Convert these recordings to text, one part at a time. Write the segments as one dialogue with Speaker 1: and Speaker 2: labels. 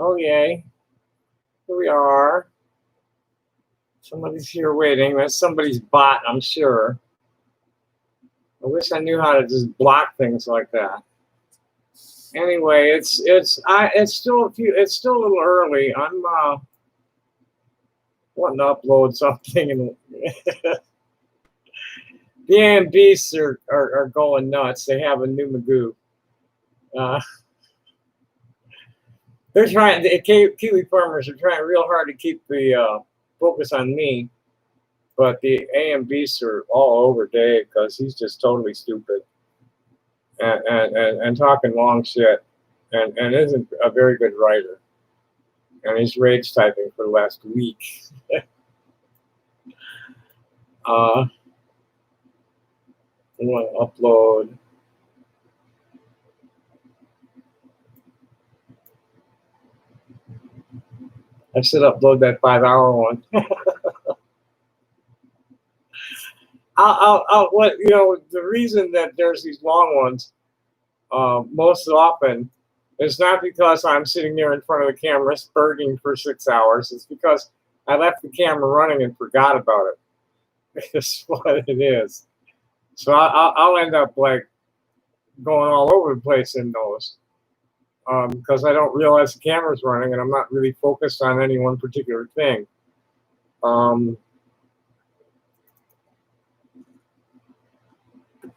Speaker 1: Oh, yay. Here we are. Somebody's here waiting. That's somebody's bot, I'm sure. I wish I knew how to just block things like that. Anyway, it's still a little early. I'm wanting to upload something, and the AMBs are going nuts. They have a new Magoo. They're trying. The Kiwi farmers are trying real hard to keep the focus on me, but the AMBs are all over Dave because he's just totally stupid and talking long shit and isn't a very good writer. And he's rage typing for the last week. I want to upload. I should upload that 5-hour one. What the reason that there's these long ones most often is not because I'm sitting there in front of the camera spurting for 6 hours. It's because I left the camera running and forgot about it. It's what it is. So I'll end up like going all over the place in those because I don't realize the camera's running and I'm not really focused on any one particular thing. The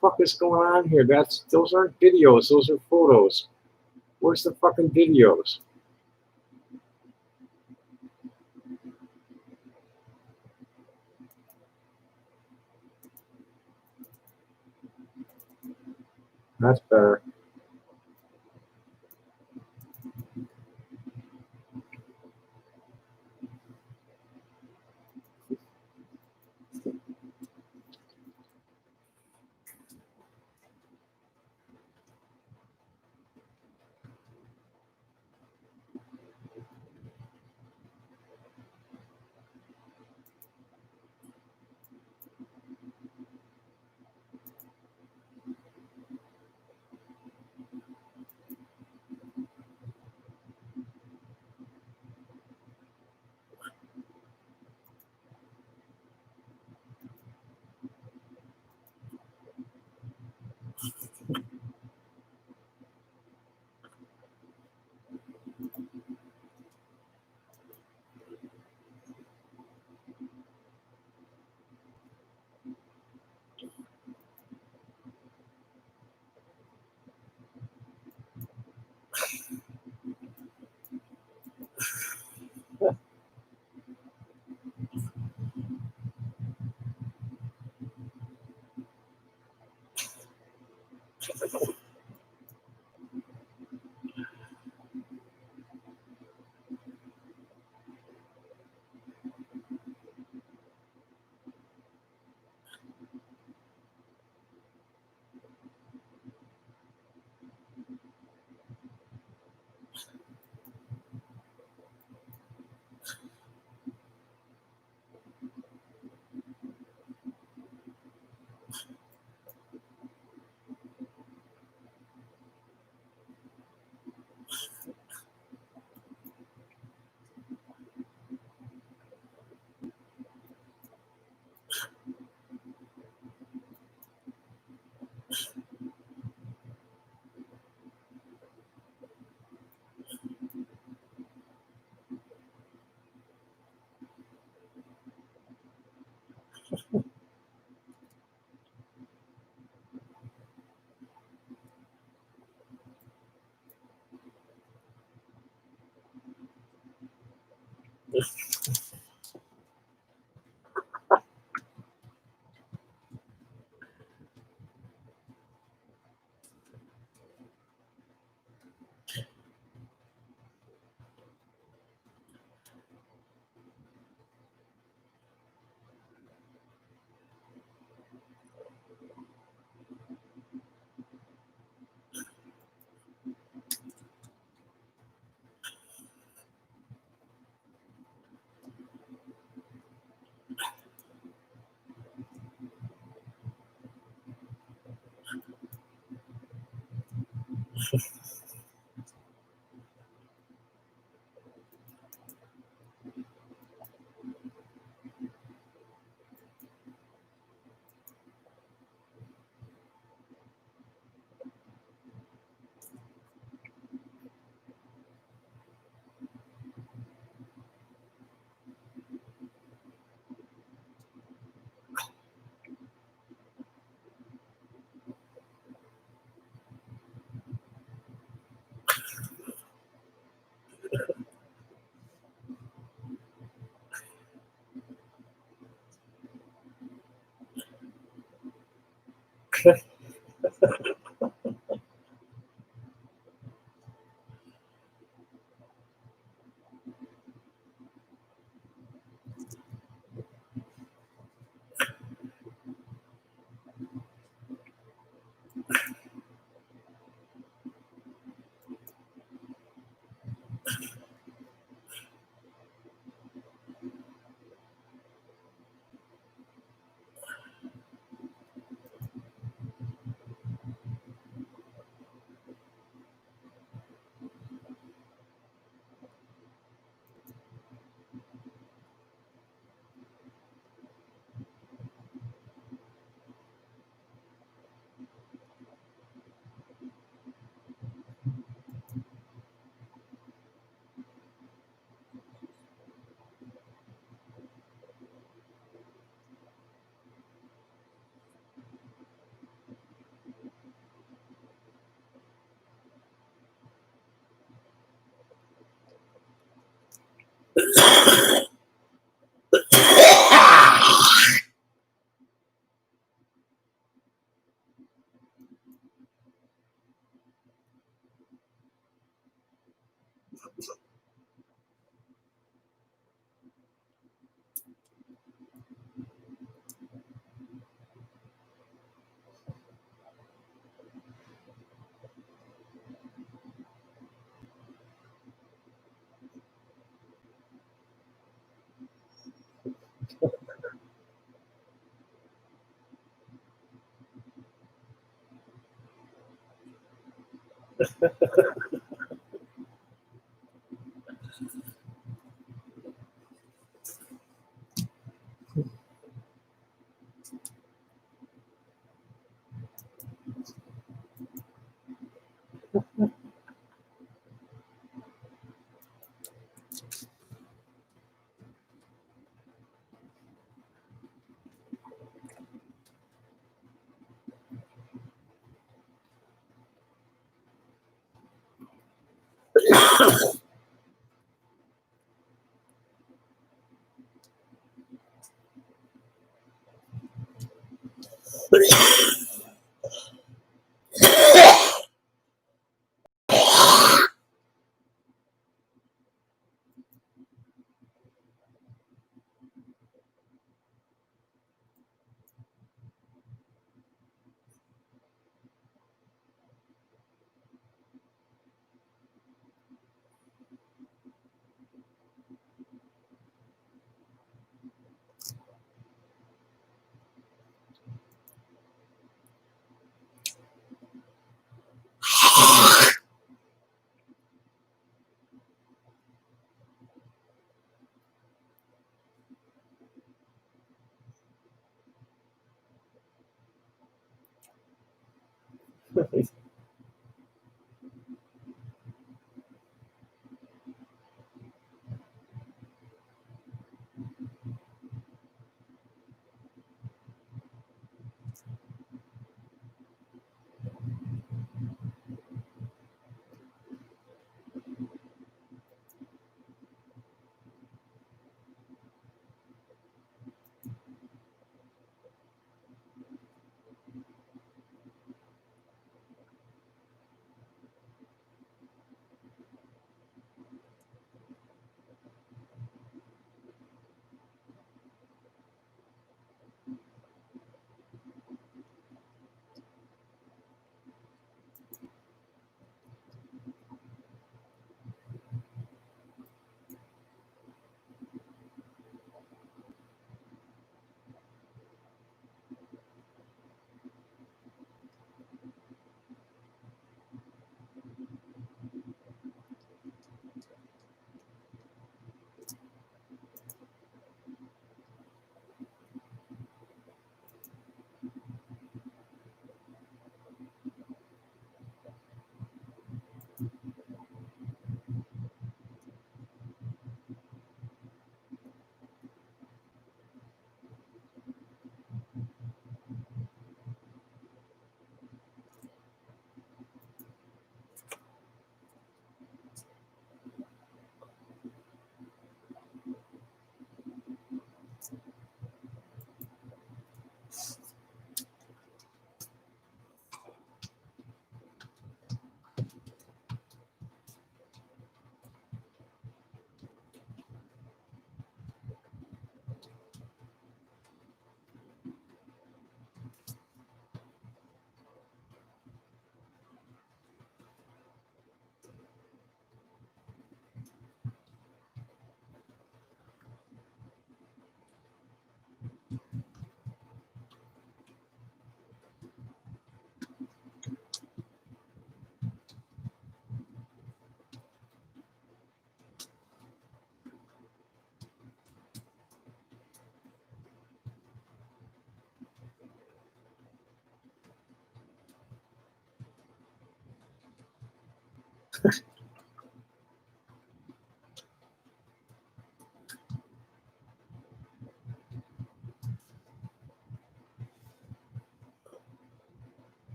Speaker 1: fuck is going on here? Those aren't videos. Those are photos. Where's the fucking videos? That's better.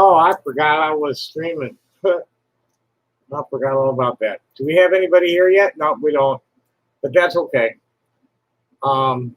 Speaker 1: Oh, I forgot I was streaming. I forgot all about that. Do we have anybody here yet? No, we don't. But that's okay. Um,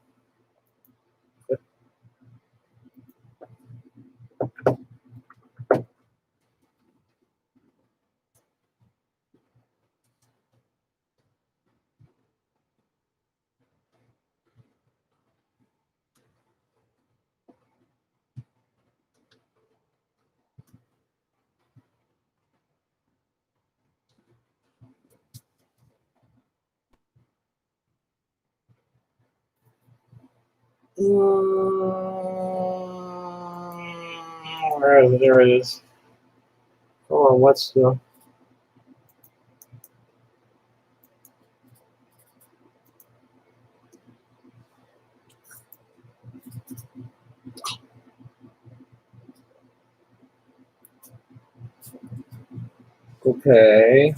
Speaker 1: where is it? There it is. Oh, what's the... Okay.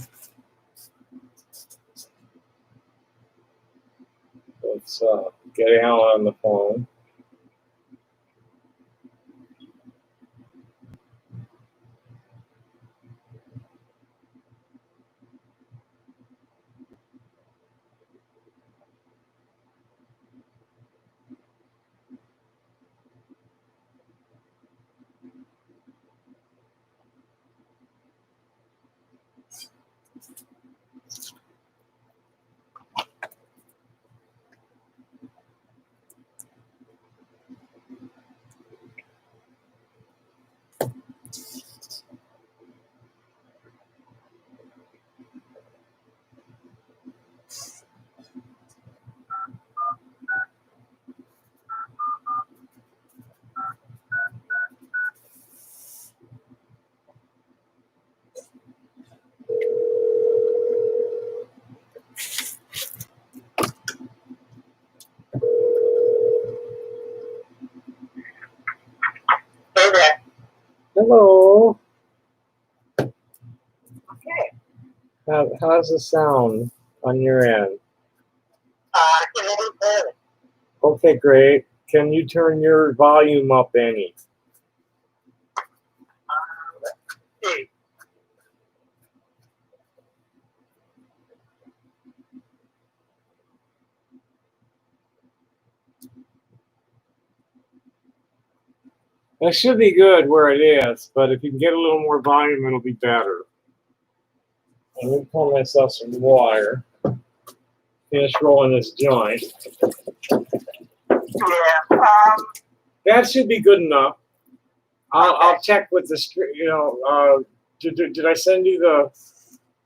Speaker 1: Let's get Alan on the phone.
Speaker 2: Hey there.
Speaker 1: Hello.
Speaker 2: Okay.
Speaker 1: How's the sound on your end?
Speaker 2: Can you hear me?
Speaker 1: Okay, great. Can you turn your volume up any?
Speaker 2: Let's see.
Speaker 1: That should be good where it is, but if you can get a little more volume, it'll be better. Let me pour myself some water. Finish rolling this joint.
Speaker 2: Yeah.
Speaker 1: That should be good enough. I'll check with the did I send you the?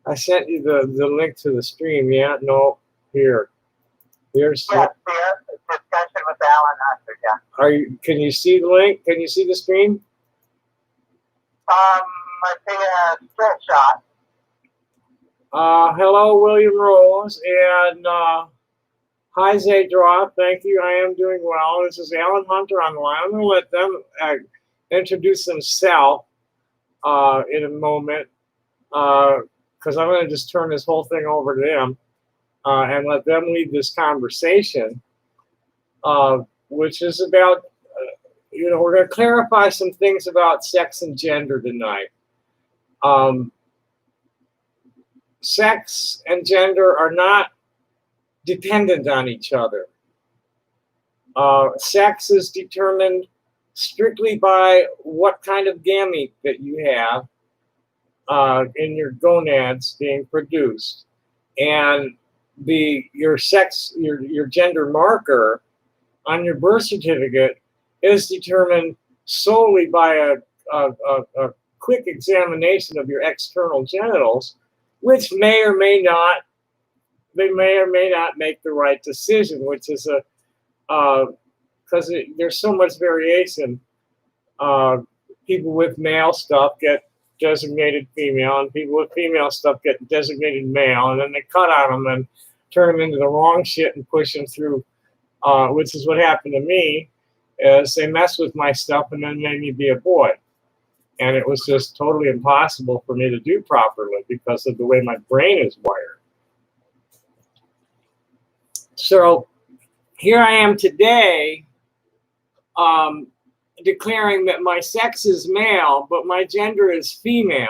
Speaker 1: I sent you the link to the stream. Yeah. No. Here's.
Speaker 2: Yes, the discussion with Alan Hunter, yeah.
Speaker 1: Are you? Can you see the link? Can you see the stream?
Speaker 2: I see a still shot.
Speaker 1: Hello, William Rose, and hi, Zadra. Thank you. I am doing well. This is Alan Hunter on the line. I'm going to let them introduce themselves in a moment, because I'm going to just turn this whole thing over to them and let them lead this conversation, which is about, we're going to clarify some things about sex and gender tonight. Sex and gender are not dependent on each other. Sex is determined strictly by what kind of gamete that you have in your gonads being produced, and your gender marker on your birth certificate is determined solely by a quick examination of your external genitals, which may or may not make the right decision, which is because there's so much variation. People with male stuff get designated female, and people with female stuff get designated male, and then they cut on them and turn them into the wrong shit and push them through, which is what happened to me, is they messed with my stuff and then made me be a boy. And it was just totally impossible for me to do properly because of the way my brain is wired. So here I am today. declaring that my sex is male, but my gender is female.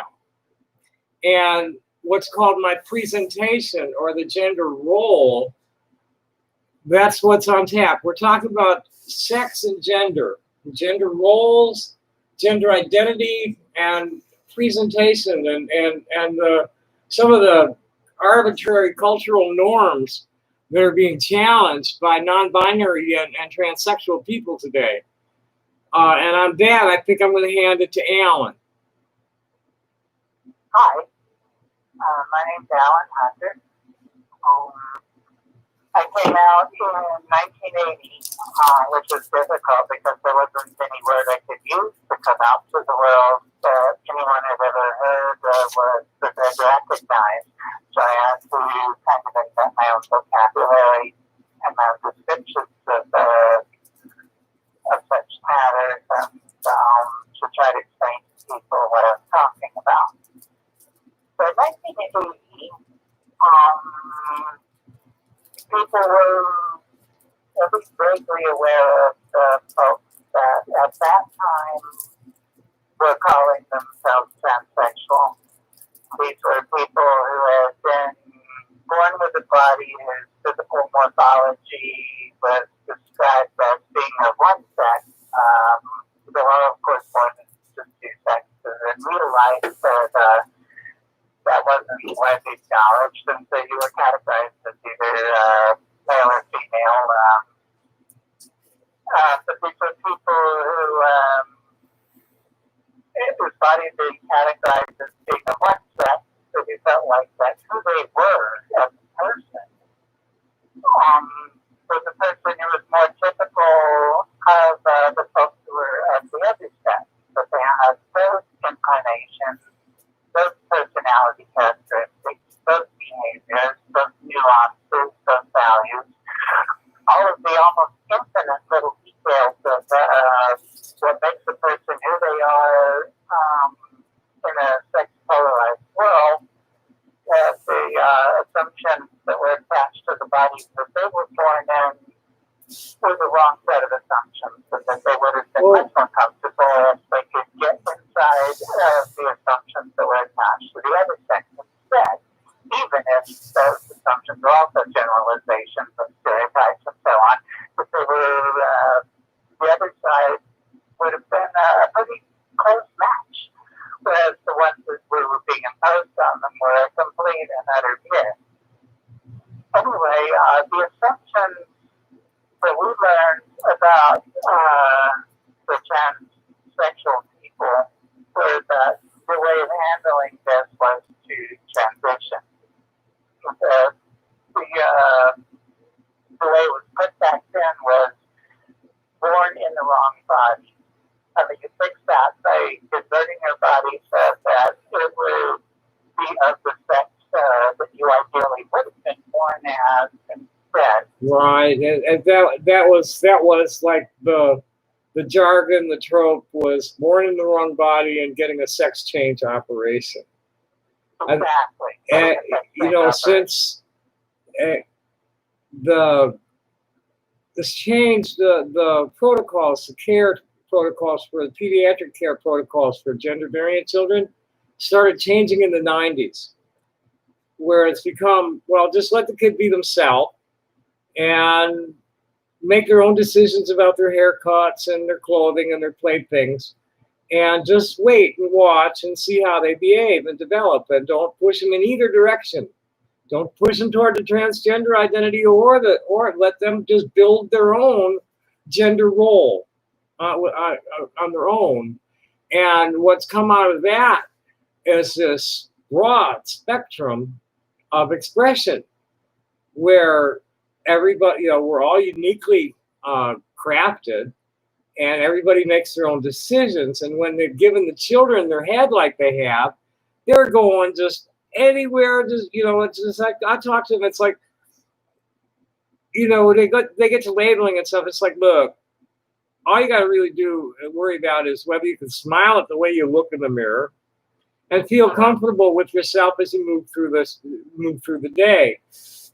Speaker 1: And what's called my presentation or the gender role, that's what's on tap. We're talking about sex and gender roles, gender identity, and presentation, and some of the arbitrary cultural norms that are being challenged by non-binary and transsexual people today. And on that, I think I'm going to hand it to Alan.
Speaker 2: Hi, my name's Alan Hunter. I came out in 1980, which was difficult because there wasn't any word I could use to come out to the world that anyone had ever heard was recognized. So I had to kind of invent my own vocabulary and my own descriptions of such matters and to try to explain to people what I was talking about. So in 1980, people were at least vaguely aware of the folks that at that time were calling themselves transsexual. These were people who had been born with a body whose physical morphology was described as being of one sex. There are, of course, more than just two sexes. In real life, that wasn't widely acknowledged, and so you were categorized as either male or female. But these were people whose bodies being categorized as being of one sex, so they felt like that's who they were as a person. Was a person who was more typical of the folks who were of the other sex, but they had those inclinations, those personality characteristics, those behaviors, those nuances, those values, all of the almost infinite little details of what makes a person who they are in a sex-polarized world, the assumptions that were attached to the bodies that they were born in were the wrong set of assumptions, and that they would have been much more comfortable if they could get inside the assumptions that were attached to the other sex instead, even if those assumptions were also generalizations of stereotypes and so on, but they were, the other side would have been a pretty close match, whereas the ones that were being imposed on them were a complete and utter myth. Anyway, the assumptions that we learned about the transsexual people were that the way of handling this was to transition. The way it was put back then was born in the wrong body. I mean, you fix that by converting your body so that it would be of the sex that you ideally would have been born as instead.
Speaker 1: Right, and that was like the jargon, the trope was born in the wrong body and getting a sex change operation.
Speaker 2: Exactly.
Speaker 1: And you know, since this changed the protocols, the care protocols for the pediatric care protocols for gender variant children started changing in the 90s, where it's become, well, just let the kid be themselves and make their own decisions about their haircuts and their clothing and their playthings, and just wait and watch and see how they behave and develop, and don't push them in either direction. Don't push them toward the transgender identity or let them just build their own gender role on their own. And what's come out of that is this broad spectrum of expression where everybody, we're all uniquely crafted, and everybody makes their own decisions. And when they're given the children their head like they have, they're going just anywhere. Just, it's just like, I talk to them, it's like, they get to labeling and stuff. It's like, look, all you got to really worry about is whether you can smile at the way you look in the mirror and feel comfortable with yourself as you move through the day.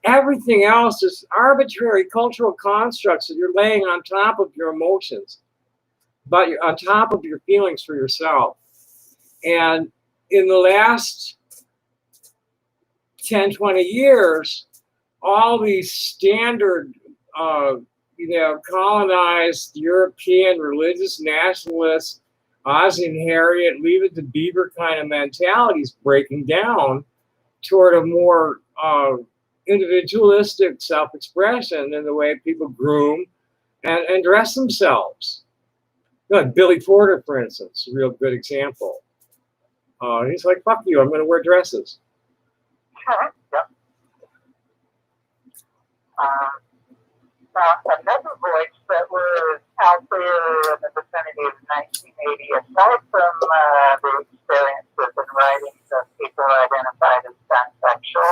Speaker 1: Everything else is arbitrary cultural constructs that you're laying on top of your emotions. but you're on top of your feelings for yourself. And in the last 10, 20 years, all these standard, colonized European religious nationalists, Ozzie and Harriet, Leave It to Beaver kind of mentalities breaking down toward a more individualistic self-expression in the way people groom and dress themselves. Like Billy Porter, for instance, a real good example. He's like, fuck you, I'm going to wear dresses.
Speaker 2: Yep. Another voice that was out there in the vicinity of 1980, aside from the experiences and writings of people identified as pansexual,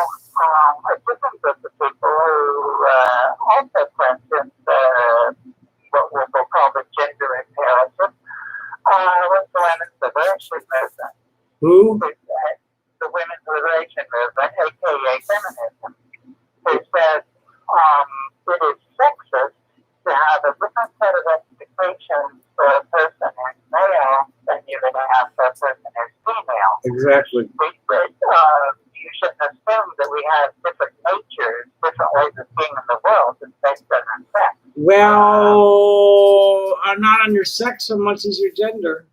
Speaker 2: a different group of people who also questioned what we'll call the gender imperative was the women's liberation movement.
Speaker 1: Who?
Speaker 2: The women's liberation movement, aka feminism. They said it is sexist to have a different set of expectations for a person who's male than you're going to have for a person who's female.
Speaker 1: Exactly.
Speaker 2: You shouldn't assume that we have different natures, different ways of being in the world, just based on our sex.
Speaker 1: Well, I'm not on your sex so much as your gender.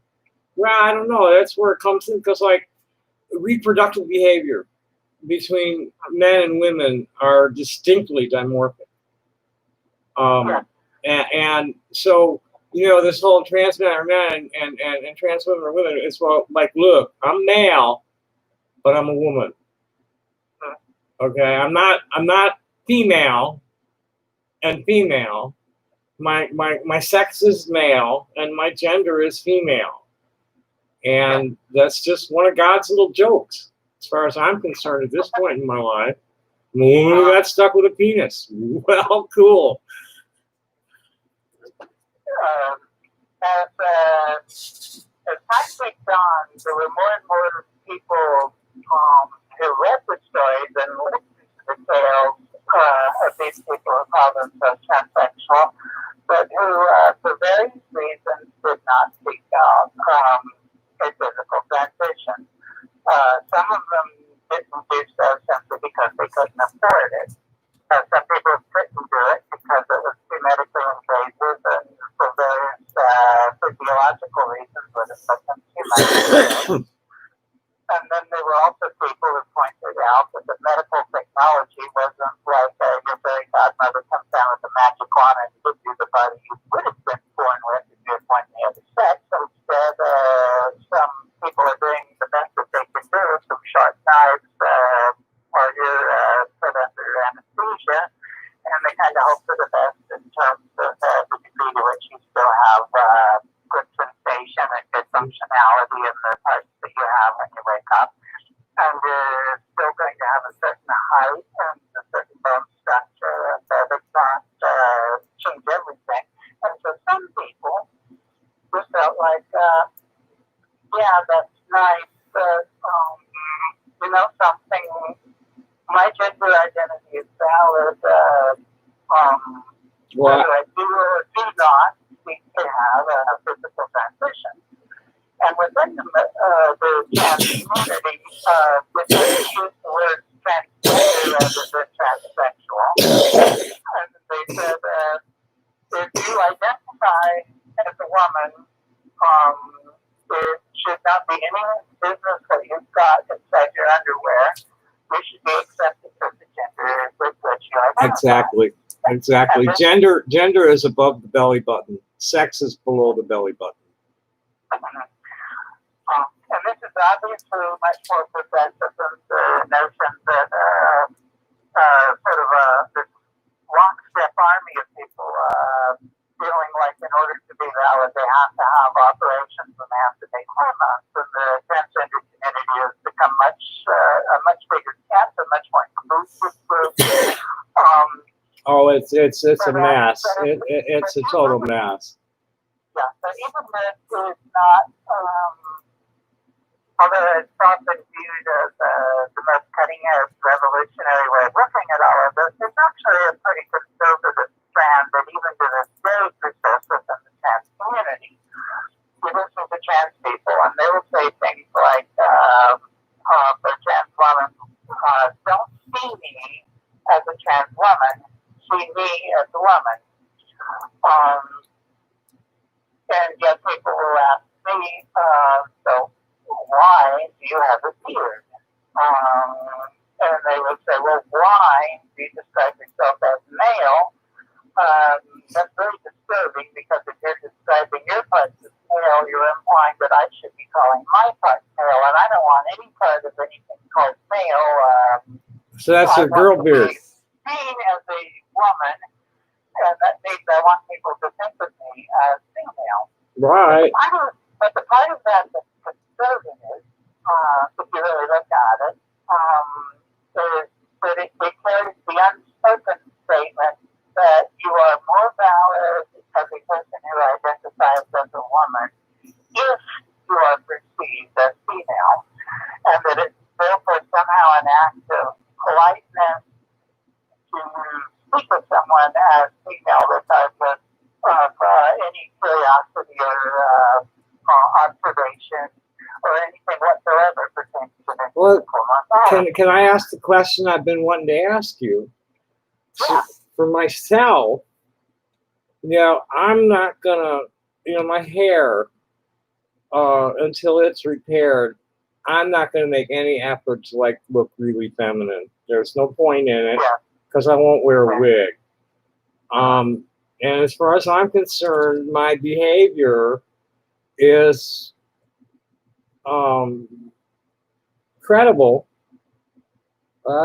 Speaker 1: Well, I don't know. That's where it comes in, because like reproductive behavior between men and women are distinctly dimorphic. And so, this whole trans men are men and trans women are women, it's well, like, look, I'm male, but I'm a woman. Okay, I'm not female and female. My sex is male and my gender is female. And that's just one of God's little jokes, as far as I'm concerned at this point in my life. I'm a woman who got stuck with a penis. Well, cool.
Speaker 2: As time went on, there were more and more people who read the stories and listened to the tales of these people who call themselves transsexual, but who, for various reasons, did not seek out a physical transition. Some of them didn't do so simply because they couldn't afford it. Some people couldn't do it because it was too medically invasive and for various physiological reasons, but it took them too much. And then there were also people who pointed out that the medical technology wasn't like your fairy godmother comes down with a magic wand and gives you the body you would have been born with if you had one the other sex. Instead, some people are doing the best that they can do, some sharp knives while you're put under anesthesia, and they kind of hope for the best in terms of the degree to which you still have good sensation and good functionality in the parts that you have when you wake up. And you're still going to have a certain height and a certain bone structure that does not change everything. And so some people just felt like, yeah, that's nice, but, something, my gender identity is valid, whether I do or do not seek to have a physical transition. And within the trans community, if you use the word transgender rather than transsexual, and they said if you identify as a woman, it should not be any business that you've got inside your underwear. You should be accepted for the gender with which you identify.
Speaker 1: Exactly. Gender is above the belly button. Sex is below the belly button.
Speaker 2: And this is obviously much more progressive than the notion that sort of this lockstep army of people feeling like in order to be valid they have to have operations and they have to take hormones. And the transgender community has become a much bigger camp, a much more inclusive group.
Speaker 1: It's a mess. It's a total mess.
Speaker 2: Yeah, but even this is not, although it's often viewed as the most cutting-edge, revolutionary way of looking at all of this, it's actually a pretty conservative strand that even to this day persists within the trans community. don't see me as a trans woman, see me as a woman. Um, and yet people will ask me, so why do you have a beard? And they would say, well, why do you describe yourself as male? That's very disturbing because if you're describing your parts as male, you're implying that I should be calling my parts male, and I don't want any part of anything called male.
Speaker 1: So that's a girl beard.
Speaker 2: Seen as a woman, and that means I want people to think of me as female.
Speaker 1: Right.
Speaker 2: But the part of that that's disturbing is, if you really look at it, is that it carries the unspoken statement that you are more valid as a person who identifies as a woman if you are perceived as female, and that it's therefore somehow an act of politeness to speak of someone as female regardless of any curiosity or observation or anything whatsoever pertaining to this.
Speaker 1: Well, can I ask the question I've been wanting to ask you?
Speaker 2: Yeah.
Speaker 1: For myself, I'm not gonna, my hair, until it's repaired, I'm not gonna make any effort to look really feminine. There's no point in it because I won't wear a wig. And as far as I'm concerned, my behavior is credible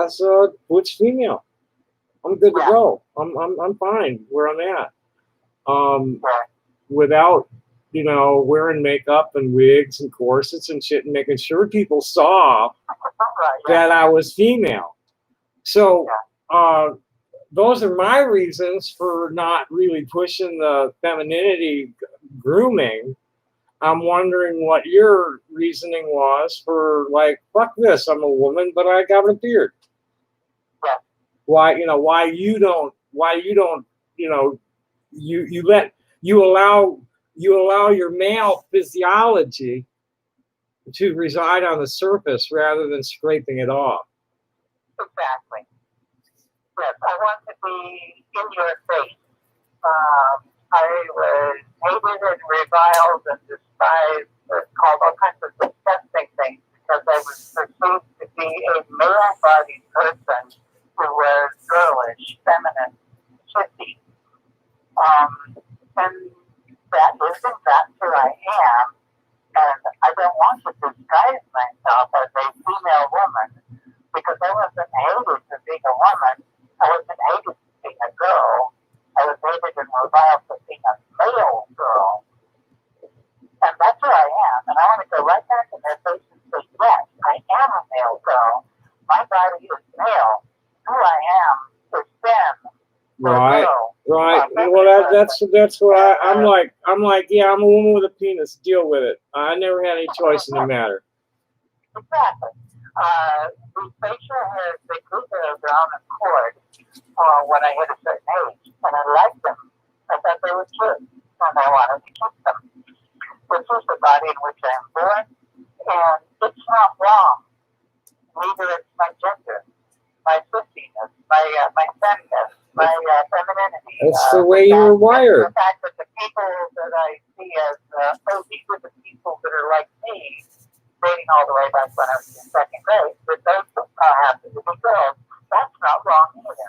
Speaker 1: as a butch female. I'm good to go. I'm fine where I'm at. Without, wearing makeup and wigs and corsets and shit and making sure people saw that I was female. So those are my reasons for not really pushing the femininity grooming. I'm wondering what your reasoning was for fuck this, I'm a woman, but I got a beard. Why you allow your male physiology to reside on the surface rather than scraping it off.
Speaker 2: Exactly. Yes, I want to be in your face. I was hated and reviled and despised and called all kinds of disgusting things because I was perceived to be a male-bodied person who was girlish, feminine, shifty. And that is in fact who I am. And I don't want to disguise myself as a female woman because I wasn't hated for being a woman. I wasn't hated for being a girl. I was hated and reviled for being a male girl. And that's who I am. And I want to go right back in their face and say, yes, I am a male girl. My body is male. Who I am is them.
Speaker 1: Right. Well, that's what I'm like. Yeah, I'm a woman with a penis. Deal with it. I never had any choice in the matter.
Speaker 2: Exactly. The facial hairs, they grew their own accord when I hit a certain age, and I liked them. I thought they were cute, and I wanted to keep them. This is the body in which I am born, and it's not wrong. Neither is my gender, my sissiness, my feminine, my femininity.
Speaker 1: That's the way you were wired.
Speaker 2: The fact that the people that I see as, these are the people that are like me, dating all the way back when I was in second grade, but those happen to be girls. That's not wrong either.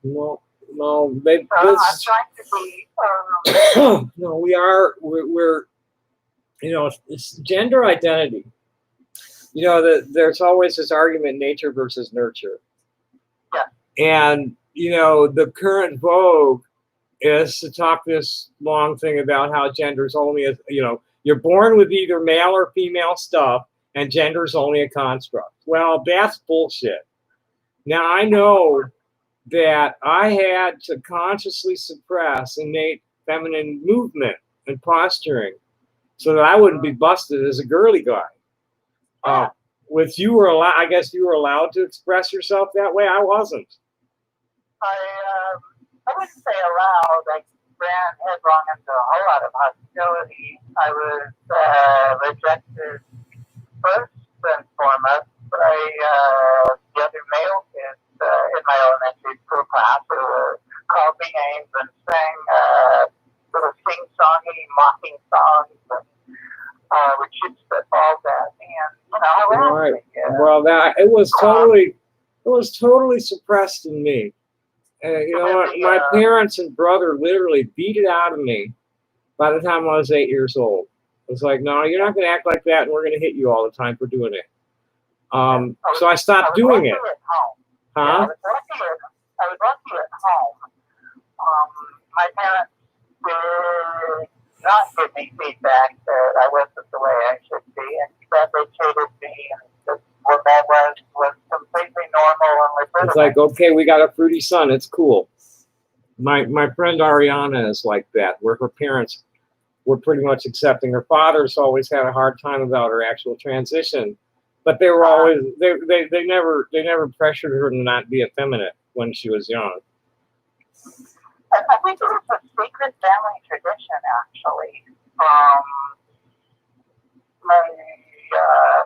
Speaker 1: No,
Speaker 2: I'm trying to be.
Speaker 1: No, we're it's gender identity. There's always this argument, nature versus nurture.
Speaker 2: Yeah.
Speaker 1: And, the current vogue is to talk this long thing about how gender's only you're born with either male or female stuff and gender's only a construct. Well, that's bullshit. Now, I know that I had to consciously suppress innate feminine movement and posturing so that I wouldn't be busted as a girly guy. With you were allowed, I guess you were allowed to express yourself that way. I wasn't.
Speaker 2: I wouldn't say allowed. I ran headlong into a whole lot of hostility. I was rejected first and foremost by
Speaker 1: right.
Speaker 2: Yeah.
Speaker 1: Well, it was totally suppressed in me. You know what? My parents and brother literally beat it out of me by the time I was 8 years old. It was like, no, you're not going to act like that, and we're going to hit you all the time for doing it. So I stopped doing it.
Speaker 2: At home.
Speaker 1: Huh?
Speaker 2: Yeah, I was lucky at home. My parents did not give me feedback that I wasn't the way I should be, and that they treated me and just what that was completely normal and legitimate.
Speaker 1: It's like, okay, we got a fruity son. It's cool. My friend Ariana is like that, where her parents were pretty much accepting. Her father's always had a hard time about her actual transition, but they were always they never pressured her to not be effeminate when she was young.
Speaker 2: I think it was a secret family tradition, actually.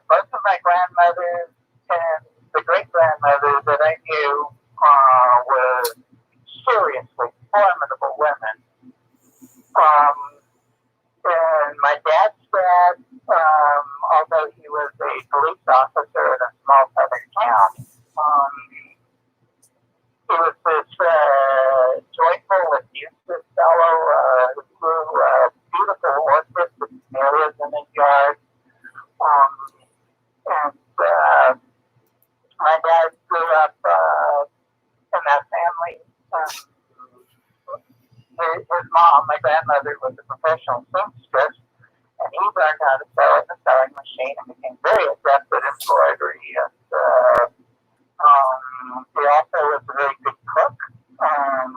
Speaker 2: Both of my grandmothers and the great grandmother that I knew were seriously formidable women. And my dad's dad, although he was a police officer in a small southern town, he was this joyful, effusive fellow who grew beautiful orchids and camellias in his yard. And my dad grew up in that family. His mom, my grandmother, was a professional seamstress, and he learned how to sew at the sewing machine and became very adept at embroidery. And he also was a very good cook, and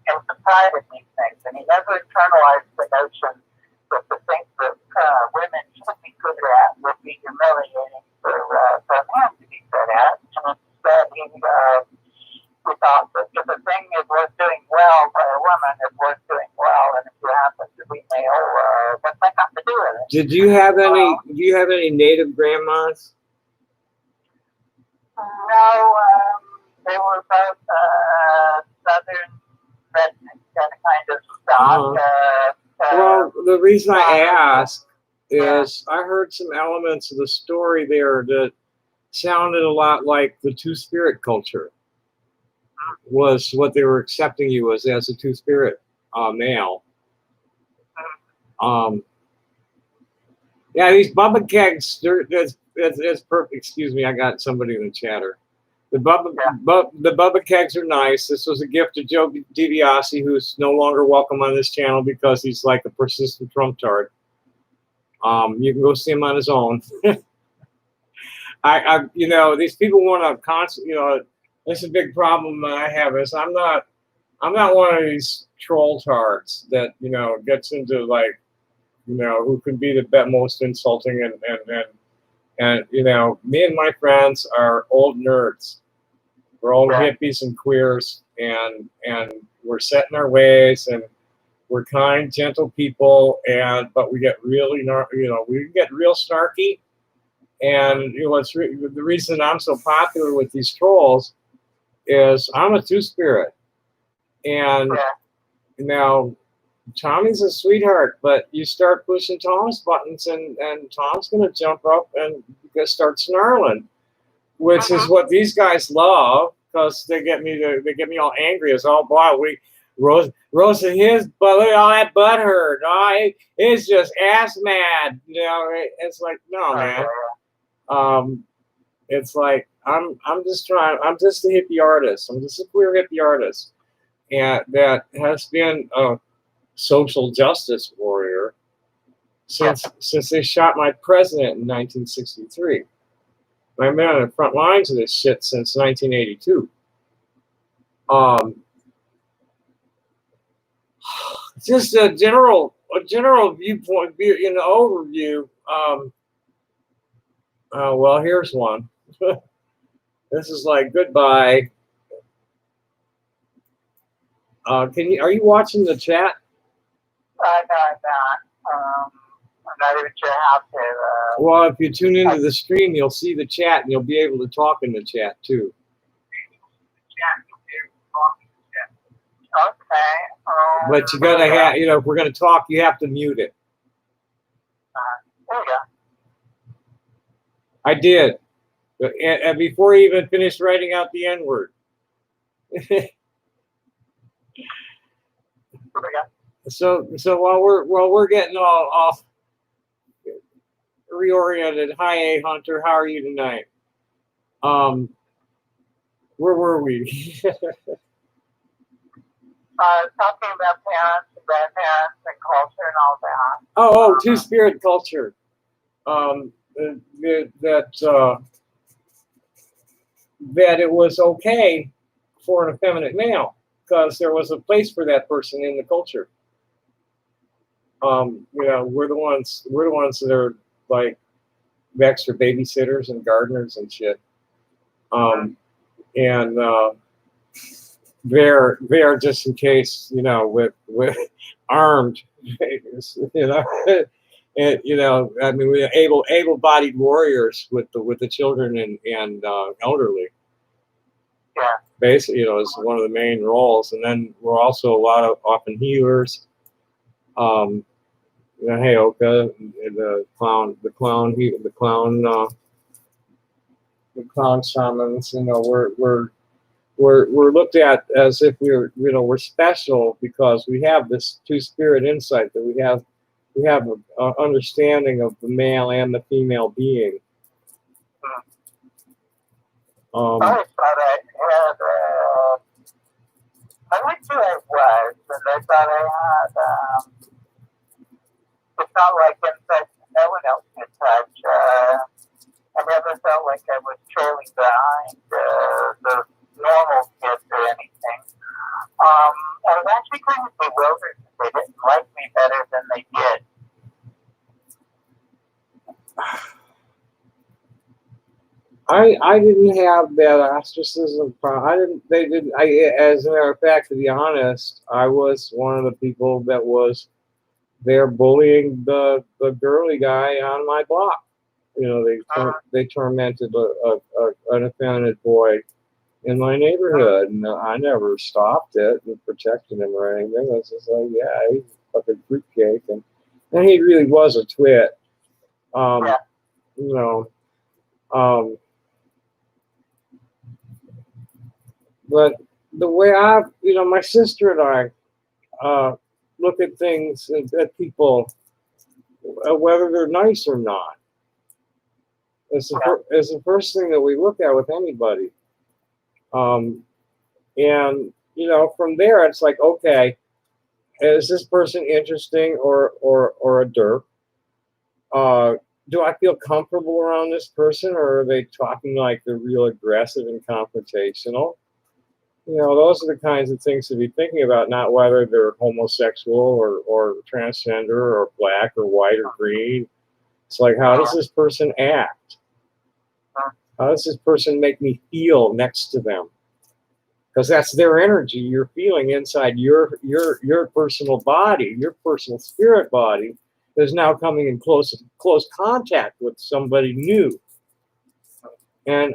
Speaker 2: was pride in these things. And he never internalized the notion that the things that women should be good at would be humiliating for a man to be good at. And instead, he thought that if a thing is worth doing well by a woman, it's worth doing well, and if you happen to be male, what's that got to do with it?
Speaker 1: Do you have any native grandmas?
Speaker 2: No, they were both southern redneck kind of stock.
Speaker 1: Well, the reason I ask is I heard some elements of the story there that sounded a lot like the two-spirit culture was what they were accepting you as a two-spirit male. Yeah, these Bubba kegs, that's perfect. Excuse me, I got somebody in the chatter. The Bubba kegs are nice. This was a gift to Joe DiBiase, who's no longer welcome on this channel because he's like a persistent Trump tart. You can go see him on his own. These people want to this is a big problem that I have is I'm not one of these troll tards that, gets into who can be the most insulting and me and my friends are old nerds. We're old hippies and queers and we're set in our ways and we're kind, gentle people but we get really, we get real snarky. And the reason I'm so popular with these trolls is I'm a two-spirit. And now Tommy's a sweetheart, but you start pushing Tom's buttons and Tom's going to jump up and start snarling, which is what these guys love because they get me all angry. It's all, boy, Rose and his butt, look at all that butt hurt. Oh, it's just ass mad. It's like, no, man. It's like I'm just a hippie artist. I'm just a queer hippie artist, and that has been a social justice warrior since they shot my president in 1963. I've been on the front lines of this shit since 1982. Just a general viewpoint, in the overview. Well, here's one. This is like goodbye. Are you watching the chat?
Speaker 2: No, I'm not. I'm not even sure how to.
Speaker 1: Well, if you tune into the stream, you'll see the chat and you'll be able to talk in the chat too.
Speaker 2: Okay.
Speaker 1: But you gotta have, if we're gonna talk, you have to mute it.
Speaker 2: There you go.
Speaker 1: I did. And before he even finished writing out the N word. So while we're getting all off reoriented, hi A Hunter, how are you tonight? Where were we?
Speaker 2: Talking about parents and grandparents and culture and all that.
Speaker 1: Oh, two-spirit culture. That it was okay for an effeminate male because there was a place for that person in the culture. We're the ones that are like extra babysitters and gardeners and shit. They're just in case, with armed, and I mean, we able-bodied warriors with the children and elderly.
Speaker 2: Yeah.
Speaker 1: Basically, is one of the main roles, and then we're also a lot of often healers. Heyoka, the clown shamans. We're looked at as if we're special because we have this two-spirit insight, that we have an understanding of the male and the female being.
Speaker 2: I thought I had, I went to a was, and I thought I had, it's not like in touch, no one else in touch. I never felt like I was trailing behind the normal kids or anything. I was actually kind of bewildered that they didn't like me better than they did.
Speaker 1: I didn't have that ostracism problem. As a matter of fact, to be honest, I was one of the people that was there bullying the girly guy on my block. They tormented an effeminate boy in my neighborhood, and I never stopped it and protected him or anything. I was just like, yeah, he's a fucking fruitcake, and he really was a twit. But the way my sister and I look at things, at people, whether they're nice or not, is the first thing that we look at with anybody. And from there, it's like, okay, is this person interesting or a derp? Do I feel comfortable around this person, or are they talking like they're real aggressive and confrontational? Those are the kinds of things to be thinking about, not whether they're homosexual or transgender or black or white or green. It's like, how does this person act? How does this person make me feel next to them? Because that's their energy you're feeling inside your personal body, your personal spirit body is now coming in close contact with somebody new. And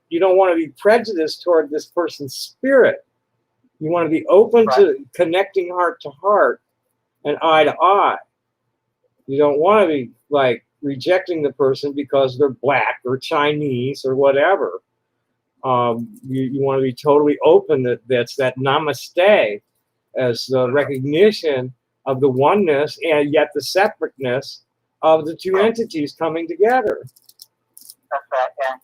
Speaker 1: you don't want to be prejudiced toward this person's spirit. You want to be open to connecting heart to heart and eye to eye. You don't want to be like rejecting the person because they're black or Chinese or whatever. You want to be totally open. That's that namaste as the recognition of the oneness and yet the separateness of the two entities coming together.
Speaker 2: That's right, yeah.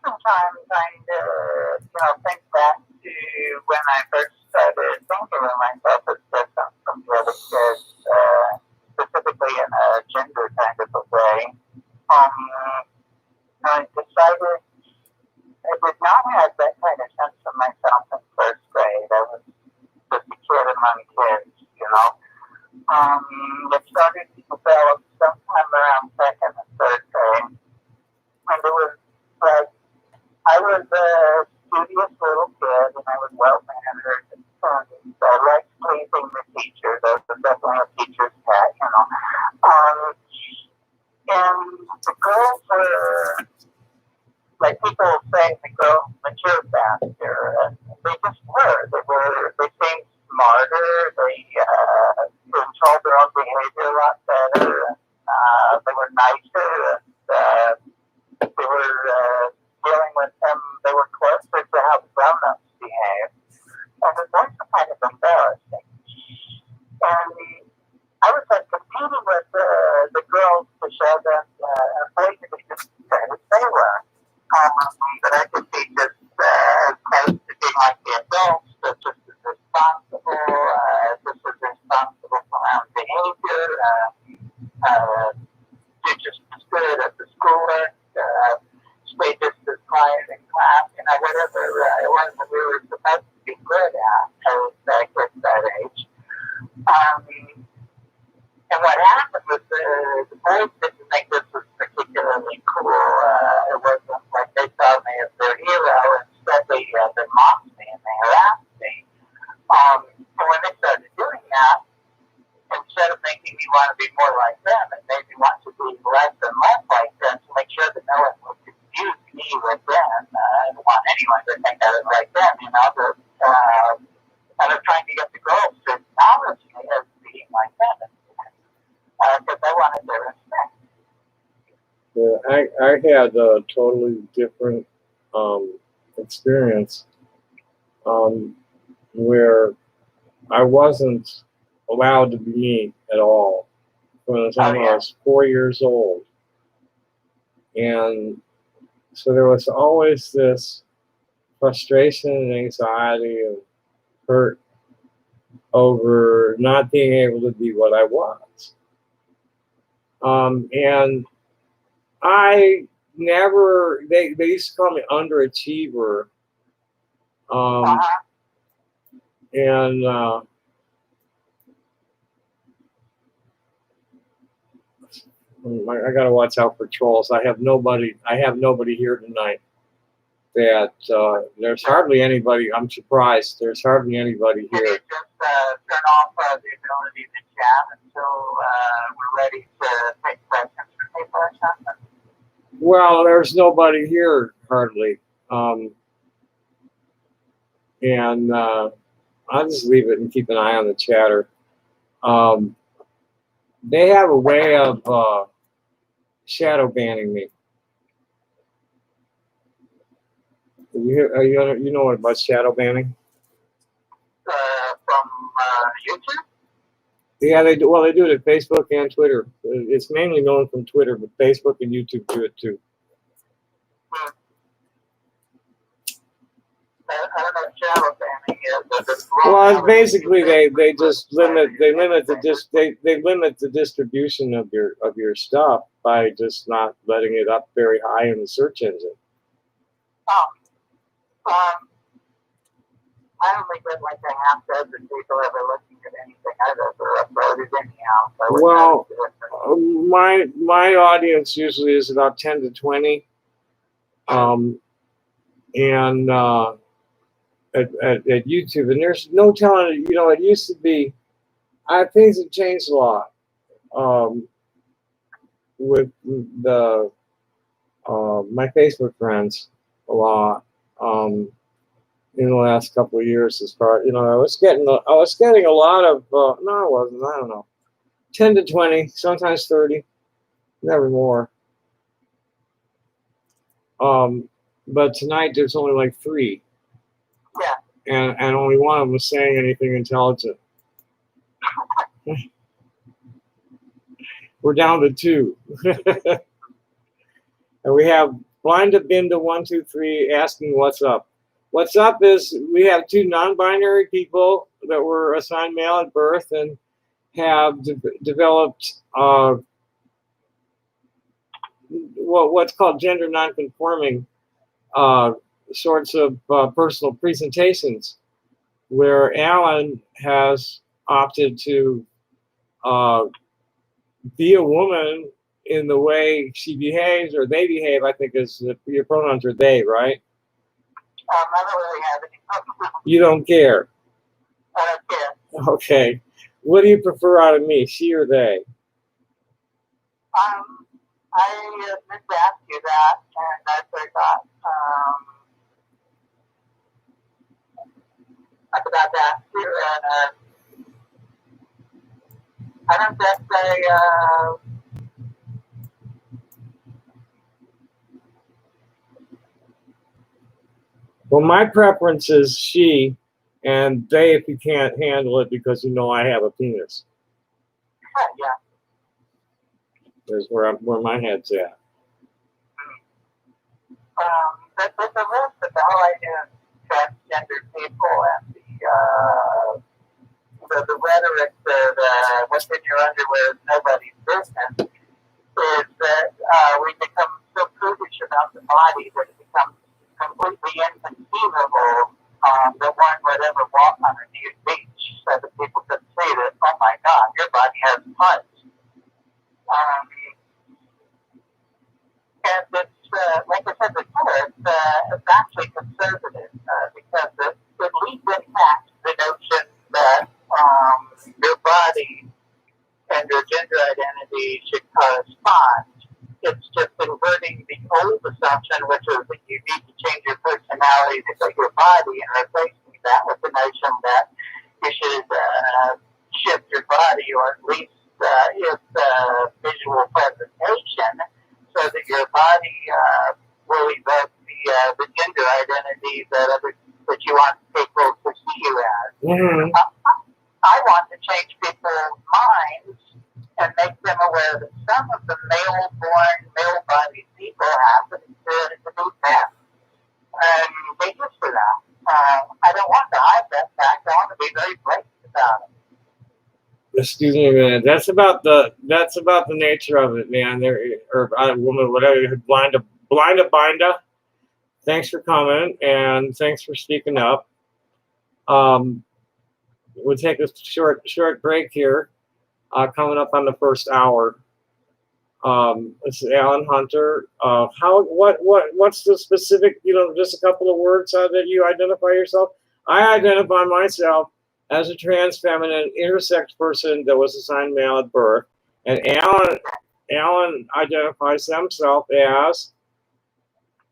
Speaker 2: Sometimes I think back to when I first started thinking of myself as different from the other kids, specifically in a gender kind of a way. I decided I did not have that kind of sense of myself in first grade. I was just a kid among kids, It started to develop sometime around second and third grade. And it was like, I was a studious little kid, and I was well-mannered, and I liked pleasing the teacher. That was definitely a teacher's pet, And the girls were, like people say, the girls matured faster, and they just were. They were misbehave. And it was kind of embarrassing. And I was like competing with the girls to show them boys to be just as they were. But I could be just as close to being like the adults, but just as responsible for my own behavior, do just as good at the schoolwork, stay just as quiet in class, whatever it was that we were supposed to be good at as kids that age. And what happened was the boys didn't think this was particularly cool. It wasn't like they saw me as their hero. Instead, they mocked me and they harassed me. And when they started doing that, instead of making me want to be more like them, it made me want to be less and less like them to make sure that no one would confuse me with them. I don't want anyone to think I was like them, but I was trying to get the girls to acknowledge me as being like them. Because I wanted their respect.
Speaker 1: Yeah, I had a totally different experience where I wasn't allowed to be me at all from the time I was 4 years old. And so there was always this frustration and anxiety and hurt over not being able to be what I was. And I never, they used to call me underachiever. And I gotta watch out for trolls. I have nobody here tonight that there's hardly anybody. I'm surprised there's hardly anybody here.
Speaker 2: Can you just turn off the ability to chat until we're ready to take questions from people or something?
Speaker 1: Well, there's nobody here hardly. And I'll just leave it and keep an eye on the chatter. They have a way of shadow banning me. You know what about shadow banning?
Speaker 2: From YouTube?
Speaker 1: Yeah, they do. Well, they do it at Facebook and Twitter. It's mainly known from Twitter, but Facebook and YouTube do it too.
Speaker 2: I don't know what shadow banning is.
Speaker 1: Well, basically they just limit the distribution of your stuff by just not letting it up very high in the search engine.
Speaker 2: I only get like a half dozen people ever looking at anything I've ever uploaded anyhow. So
Speaker 1: my audience usually is about 10 to 20. And at YouTube, and there's no telling. It used to be. Things have changed a lot with the my Facebook friends a lot in the last couple of years. As far I was getting a lot of no, I wasn't. I don't know, 10 to 20, sometimes 30, never more. But tonight there's only like 3.
Speaker 2: Yeah.
Speaker 1: And only one of them was saying anything intelligent. We're down to 2. And we have Blinda Binda 123 asking what's up. What's up is we have 2 non-binary people that were assigned male at birth and have developed what's called gender non-conforming sorts of personal presentations, where Alan has opted to be a woman in the way she behaves or they behave. I think your pronouns are they, right?
Speaker 2: I don't really have any.
Speaker 1: You don't care?
Speaker 2: I don't care.
Speaker 1: Okay. What do you prefer out of me, she or they?
Speaker 2: I meant to ask you that, and I forgot. I forgot to ask you, and I don't guess
Speaker 1: Well, my preference is she, and they if you can't handle it because you know I have a penis.
Speaker 2: Yeah.
Speaker 1: Is where my head's at.
Speaker 2: But with the rest of all I do is transgender people and the rhetoric that what's in your underwear is nobody's business is that we become so prudish about the body that it becomes completely inconceivable that one would ever walk on a nude beach so that people could say that, oh my God, your body has parts. And it's, like I said before, it's actually conservative because it leaves intact the notion that your body and your gender identity should correspond. It's just inverting the old assumption, which is that you need to change your personality to fit your body, and replacing that with the notion that you should shift your body, or at least its visual presentation, so that your body will evoke the gender identity that you want people to see you as.
Speaker 1: Mm-hmm.
Speaker 2: I want to change people's minds and make them aware that some of the male-born, male-bodied people happen to be men. And they just for that. I don't want to hide that fact. I want to be very blatant about it.
Speaker 1: Excuse me a minute. That's about the nature of it, man. There, or woman, whatever. Blinda Binda. Thanks for coming and thanks for speaking up. We'll take a short break here. Coming up on the first hour. This is Alan Hunter. What's the specific? Just a couple of words that you identify yourself. I identify myself as a trans feminine intersex person that was assigned male at birth, and Alan identifies himself as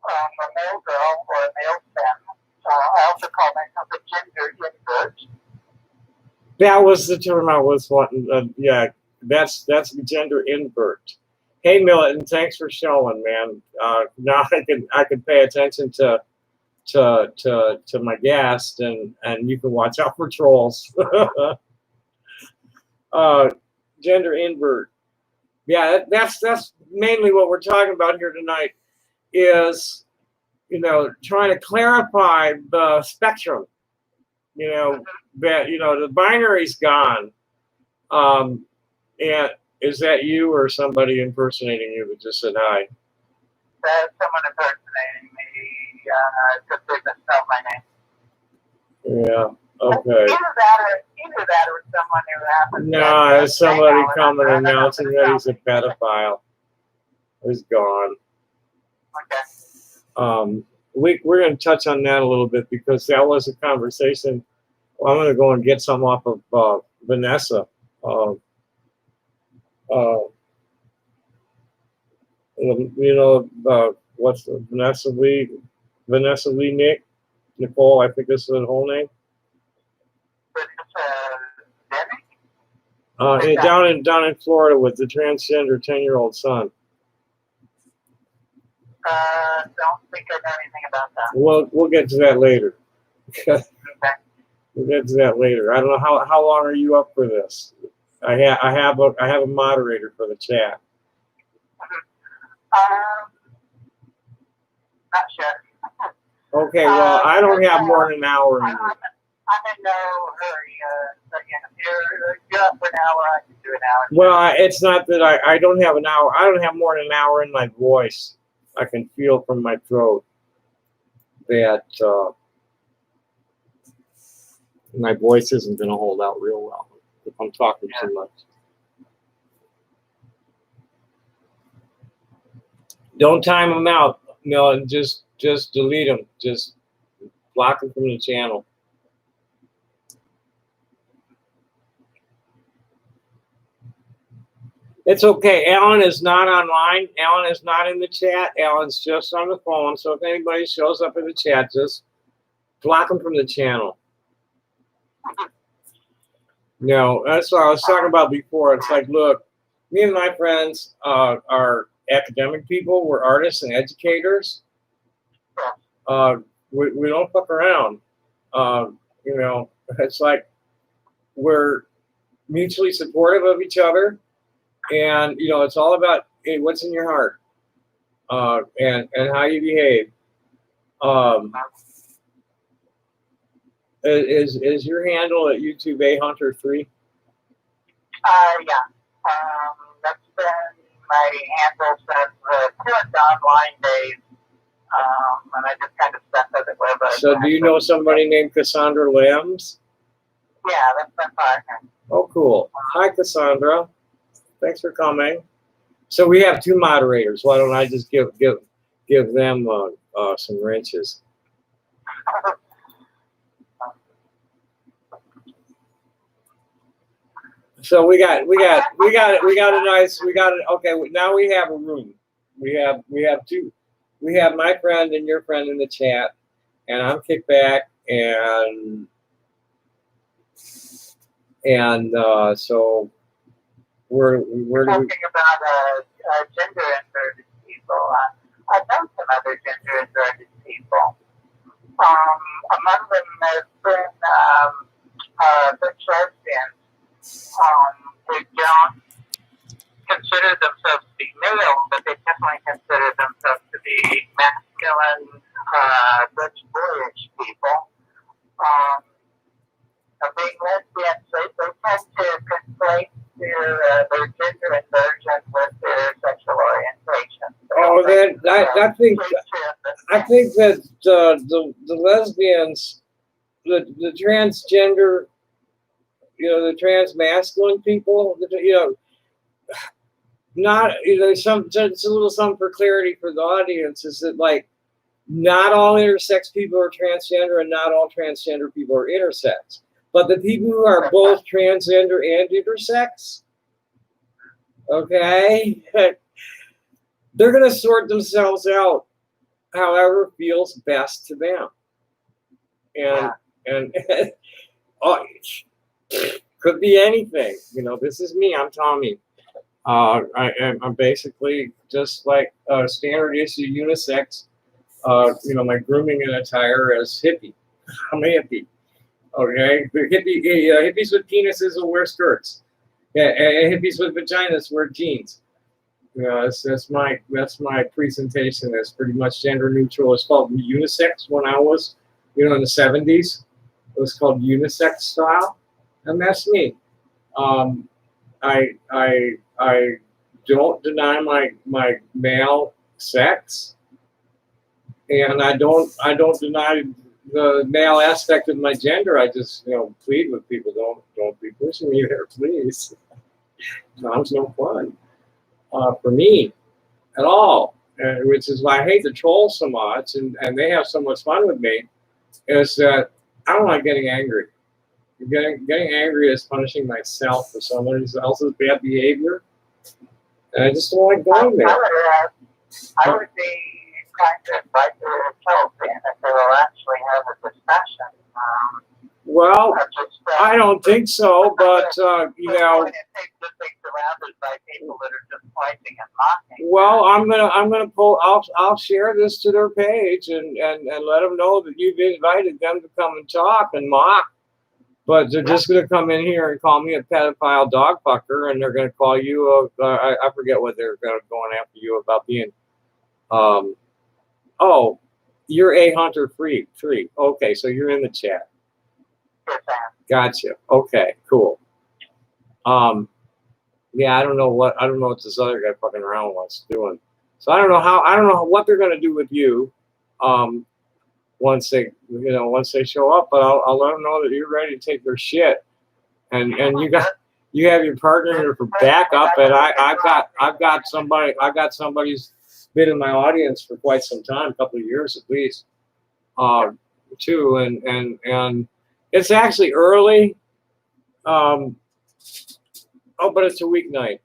Speaker 2: a male girl or a male femme. I also call myself a gender invert.
Speaker 1: That was the term I was wanting. Yeah, that's gender invert. Hey, Milton, thanks for showing, man. Now I can pay attention to my guest, and you can watch out for trolls. Gender invert. Yeah, that's mainly what we're talking about here tonight. Is trying to clarify the spectrum. That the binary's gone. And is that you or somebody impersonating you that just said hi?
Speaker 2: That's someone impersonating me. Just didn't spell my name.
Speaker 1: Yeah. Okay.
Speaker 2: Either that or someone who happens.
Speaker 1: No, it's somebody coming announcing that he's a pedophile. He's gone.
Speaker 2: Okay.
Speaker 1: We're going to touch on that a little bit because that was a conversation. Well, I'm going to go and get some off of Vanessa. What's the Vanessa Lee Nicole, I think this is the whole name. Down in Florida with the transgender 10-year-old son.
Speaker 2: Don't think I know anything about that.
Speaker 1: We'll get to that later.
Speaker 2: Okay.
Speaker 1: We'll get to that later. I don't know how long are you up for this? I have a moderator for the chat.
Speaker 2: Not sure.
Speaker 1: Okay, well, I don't have more than an hour.
Speaker 2: I'm in no hurry. If you're up for an hour, I can do an hour.
Speaker 1: Well, it's not that I don't have an hour. I don't have more than an hour in my voice. I can feel from my throat that my voice isn't going to hold out real well if I'm talking too much. Don't time them out, no, just delete them. Just block them from the channel. It's okay. Alan is not online. Alan is not in the chat. Alan's just on the phone. So if anybody shows up in the chat, just block them from the channel. No, that's what I was talking about before. It's like, look, me and my friends are academic people. We're artists and educators. We don't fuck around. You know, it's like we're mutually supportive of each other, and you know, it's all about, hey, what's in your heart, and how you behave. Um, is your handle at YouTube AHunter3?
Speaker 2: Yeah. That's been my handle since the current online days. And I just kind of stuck with it wherever.
Speaker 1: So, do you know somebody named Cassandra Lambs?
Speaker 2: Yeah, that's my partner.
Speaker 1: Oh, cool. Hi, Cassandra. Thanks for coming. So we have two moderators. Why don't I just give them some wrenches? So we got a nice, okay, now we have a room. We have two, we have my friend and your friend in the chat, and I'm kicked back, and so we're
Speaker 2: talking about gender inverted people. I've known some other gender inverted people. Among them has been the lesbians. They don't consider themselves to be male, but they definitely consider themselves to be masculine, rich, boyish people. Being lesbians, they tend to conflate their gender inversion with their sexual orientation.
Speaker 1: Oh, then I think that the lesbians, the transgender, you know, the trans masculine people, you know, not, you know, just a little something for clarity for the audience is that, like, not all intersex people are transgender and not all transgender people are intersex. But the people who are both transgender and intersex, okay, they're going to sort themselves out however feels best to them. And oh, could be anything. You know, this is me. I'm Tommy. I'm basically just like a standard issue unisex. You know, my grooming and attire as hippie. I'm a hippie. Okay, the hippies with penises will wear skirts. Yeah, and hippies with vaginas wear jeans. You know, that's my presentation. It's pretty much gender neutral. It's called unisex when I was, you know, in the 70s. It was called unisex style, and that's me. I don't deny my male sex, and I don't deny the male aspect of my gender. I just, you know, plead with people, don't be pushing me there, please. Tom's no fun for me at all, which is why I hate the trolls so much, and they have so much fun with me. Is that I don't like getting angry. Getting angry is punishing myself for someone else's bad behavior, and I just don't like going there.
Speaker 2: I would be kind of like a troll fan if they will actually have a discussion.
Speaker 1: Well, I don't think so, but you know. Well, I'm gonna pull. I'll share this to their page and let them know that you've invited them to come and talk and mock. But they're just gonna come in here and call me a pedophile dog fucker, and they're gonna call you I forget what they're going after you about being. Oh, you're AHunter3. Okay, so you're in the chat. Gotcha. Okay, cool. Yeah, I don't know what this other guy fucking around was doing. So I don't know what they're gonna do with you, once they show up. But I'll let them know that you're ready to take their shit, and you have your partner here for backup, and I've got somebody's been in my audience for quite some time, a couple of years at least, too, and it's actually early. But it's a weeknight.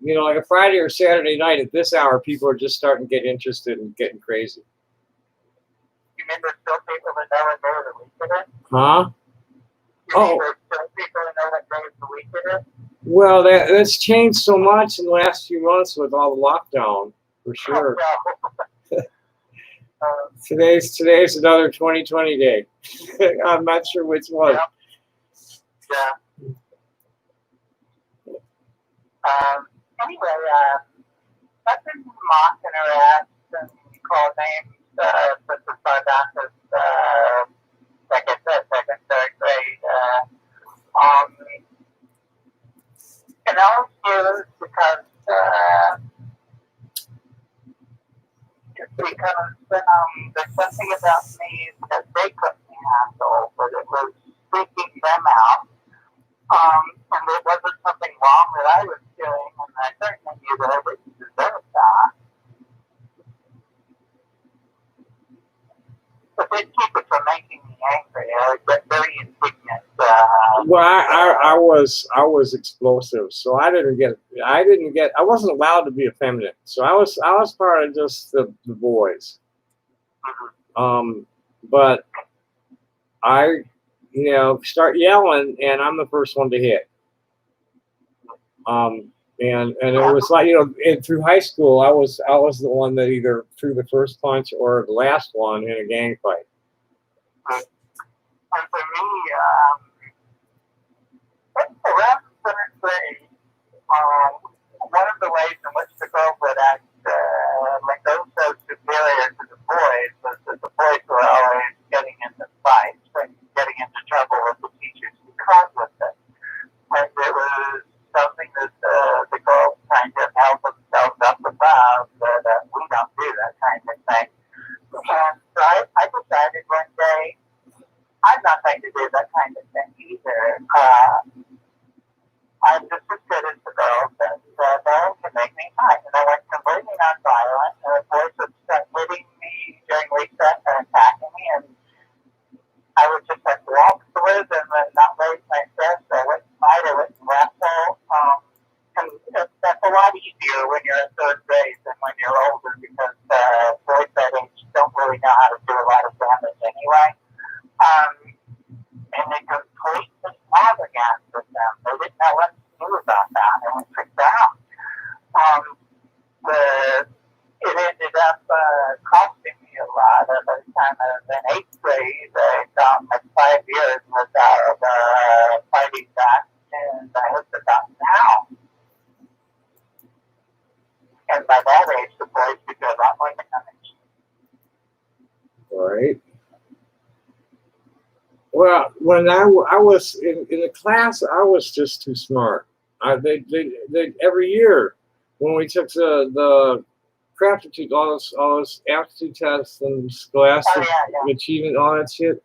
Speaker 1: You know, like a Friday or Saturday night at this hour, people are just starting to get interested and getting crazy.
Speaker 2: You mean there's still people that know what day of the week it is?
Speaker 1: Huh?
Speaker 2: There's still people that know what day of the week it is?
Speaker 1: Well, that's changed so much in the last few months with all the lockdown, for sure. Today's another 2020 day. I'm not sure which one.
Speaker 2: Yeah. Anyway, I've been mocking her ass and called names since as far back as, like I said, second, third grade. And I was used because there's something about me that they couldn't handle, but it was freaking them out. And there wasn't something wrong that I was doing, and I certainly knew that I didn't deserve that. But they keep it from making me angry. I would get very indignant.
Speaker 1: Well, I was explosive, so I wasn't allowed to be effeminate. So I was part of just the boys. But I, start yelling, and I'm the first one to hit. And it was like, and through high school, I was the one that either threw the first punch or the last one in a gang fight.
Speaker 2: And for me, around third grade, one of the ways in which the girls would act like those so superior to the boys was that the boys were always getting into fights and getting into trouble with the teachers because of it. And it was something that the girls kind of held themselves up above, that we don't do that kind of thing. And so I decided one day, I'm not going to do that kind of thing either. I'm just as good as the girls, and they can make me fight. And I went completely nonviolent, and the boys would start hitting me during recess and attacking me, and I would just walk through them and not raise my fist. I wouldn't fight, I wouldn't wrestle. And that's a lot easier when you're in third grade than when you're older, because boys that age don't really know how to do a lot of damage anyway. And they completely flabbergasted them. They didn't know what to do about that, and we freaked out. It ended up costing me a lot. By the time I was in 8th grade, I got like 5 years without fighting back, and I was about now. And by that age, the boys could do a lot more damage.
Speaker 1: All right. Well, when I was in the class, I was just too smart. They every year when we took the aptitude, all those aptitude tests and scholastic achievement, all that shit.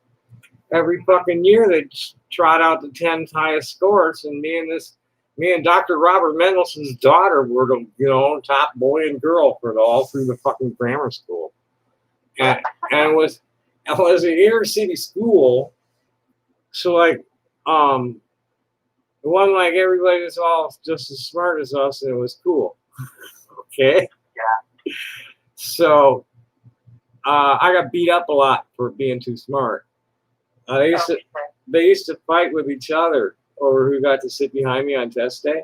Speaker 1: Every fucking year they trot out the 10 highest scores, and me and Dr. Robert Mendelssohn's daughter were the top boy and girl for all through the fucking grammar school, and it was an inner city school. So it wasn't like everybody was all just as smart as us, and it was cool. Okay.
Speaker 2: Yeah.
Speaker 1: So I got beat up a lot for being too smart. They used to fight with each other over who got to sit behind me on test day.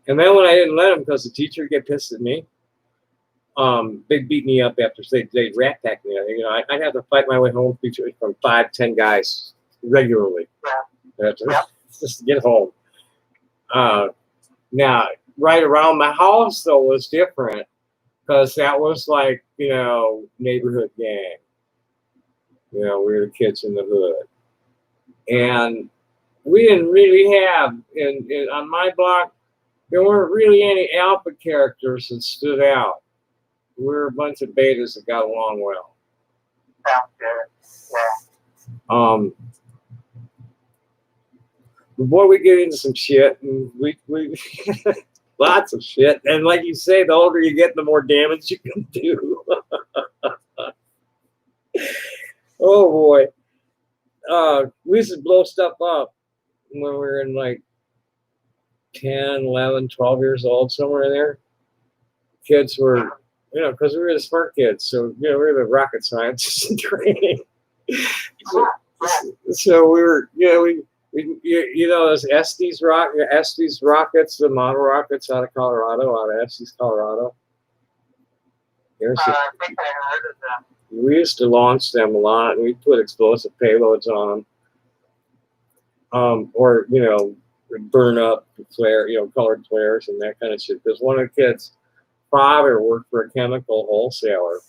Speaker 1: And then when I didn't let them because the teacher would get pissed at me, they'd beat me up after they'd rat pack me. I'd have to fight my way home from 5-10 guys regularly.
Speaker 2: Yeah.
Speaker 1: Just to get home. Now, right around my house, though, was different because that was like, neighborhood gang. We were the kids in the hood. And we didn't really have, on my block, there weren't really any alpha characters that stood out. We were a bunch of betas that got along well.
Speaker 2: Sounds good. Yeah.
Speaker 1: Boy, we get into some shit, and we lots of shit. And like you say, the older you get, the more damage you can do. Oh boy, we used to blow stuff up when we were in like 10, 11, 12 years old, somewhere in there. Kids were, because we were the smart kids, so we were the rocket scientists in training. So we were, those Estes rockets, the model rockets out of Colorado, out of Estes, Colorado. There's
Speaker 2: I think I heard of them.
Speaker 1: we used to launch them a lot. We put explosive payloads on them, or burn up flare, colored flares and that kind of shit. Because one of the kids' father worked for a chemical wholesaler.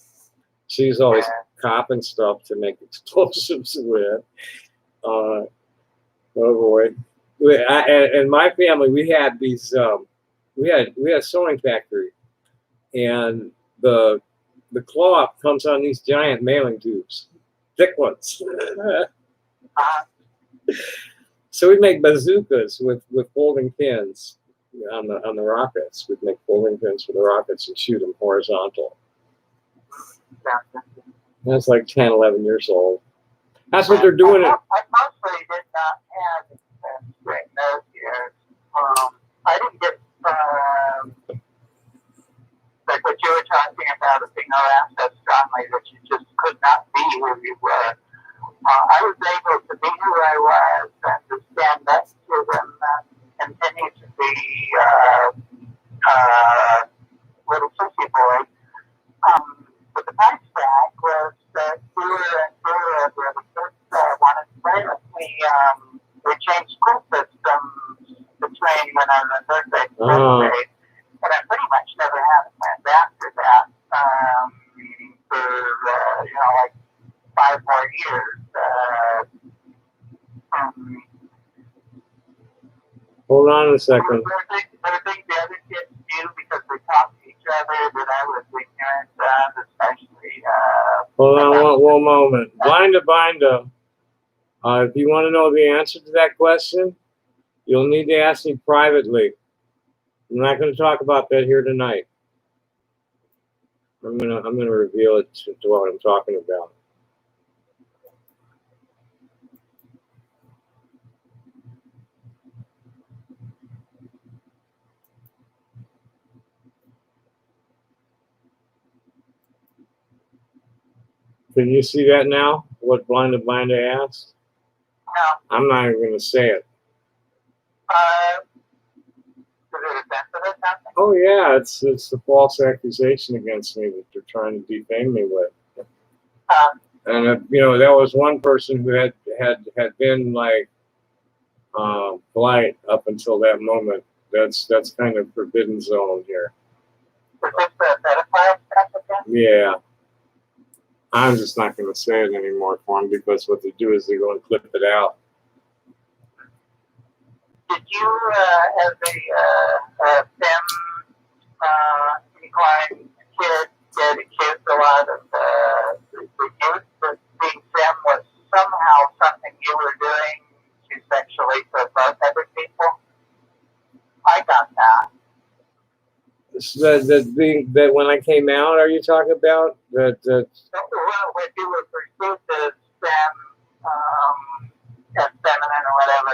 Speaker 1: She's always copping stuff to make explosives with. Oh boy! And my family, we had these. We had a sewing factory, and the cloth comes on these giant mailing tubes, thick ones. So we make bazookas with folding pins on the rockets. We'd make folding pins for the rockets and shoot them horizontal. That's like 10, 11 years old. That's what they're doing.
Speaker 2: I mostly did not have experience during those years. I didn't get like what you were talking about, being harassed so strongly that you just could not be who you were. I was able to be who I was and to stand next to them and continue to be little sissy boy. But the price tag was that fewer and fewer of the other kids wanted to play with me. We changed school systems between when I was in third grade and fifth grade, and I pretty much never had a friend after that for like 5 more years.
Speaker 1: Hold on a second.
Speaker 2: There were things the other kids knew because they talked to each other that I was ignorant of, especially.
Speaker 1: Hold on one moment. Blind to Binda. If you want to know the answer to that question, you'll need to ask me privately. I'm not going to talk about that here tonight. I'm gonna reveal it to what I'm talking about. Can you see that now? What Blind to Binda asked?
Speaker 2: No.
Speaker 1: I'm not even going to say it.
Speaker 2: Is it offensive or something?
Speaker 1: Oh yeah, it's a false accusation against me that they're trying to defame me with. And that was one person who had been like polite up until that moment. That's kind of forbidden zone here.
Speaker 2: Is this the pedophile stuff again?
Speaker 1: Yeah. I'm just not going to say it anymore for them because what they do is they go and clip it out.
Speaker 2: Did you, as a STEM inclined kid, get accused a lot of the youth that being STEM was somehow something you were doing to sexually provoke other people? I got that.
Speaker 1: That when I came out, are you talking about that?
Speaker 2: When you were pursued as STEM, as feminine or whatever.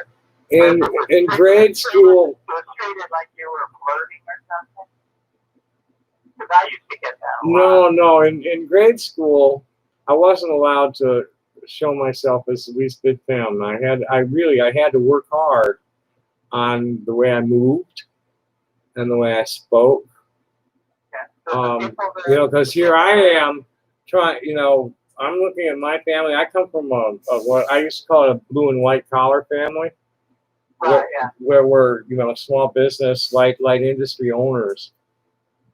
Speaker 1: In grade school.
Speaker 2: It was treated like you were flirting or something. Because I used to get that.
Speaker 1: No. In grade school, I wasn't allowed to show myself as the least bit feminine. I had to work hard on the way I moved and the way I spoke. Because here I am trying, I'm looking at my family. I come from what I used to call a blue and white collar family, where we're, small business, light industry owners.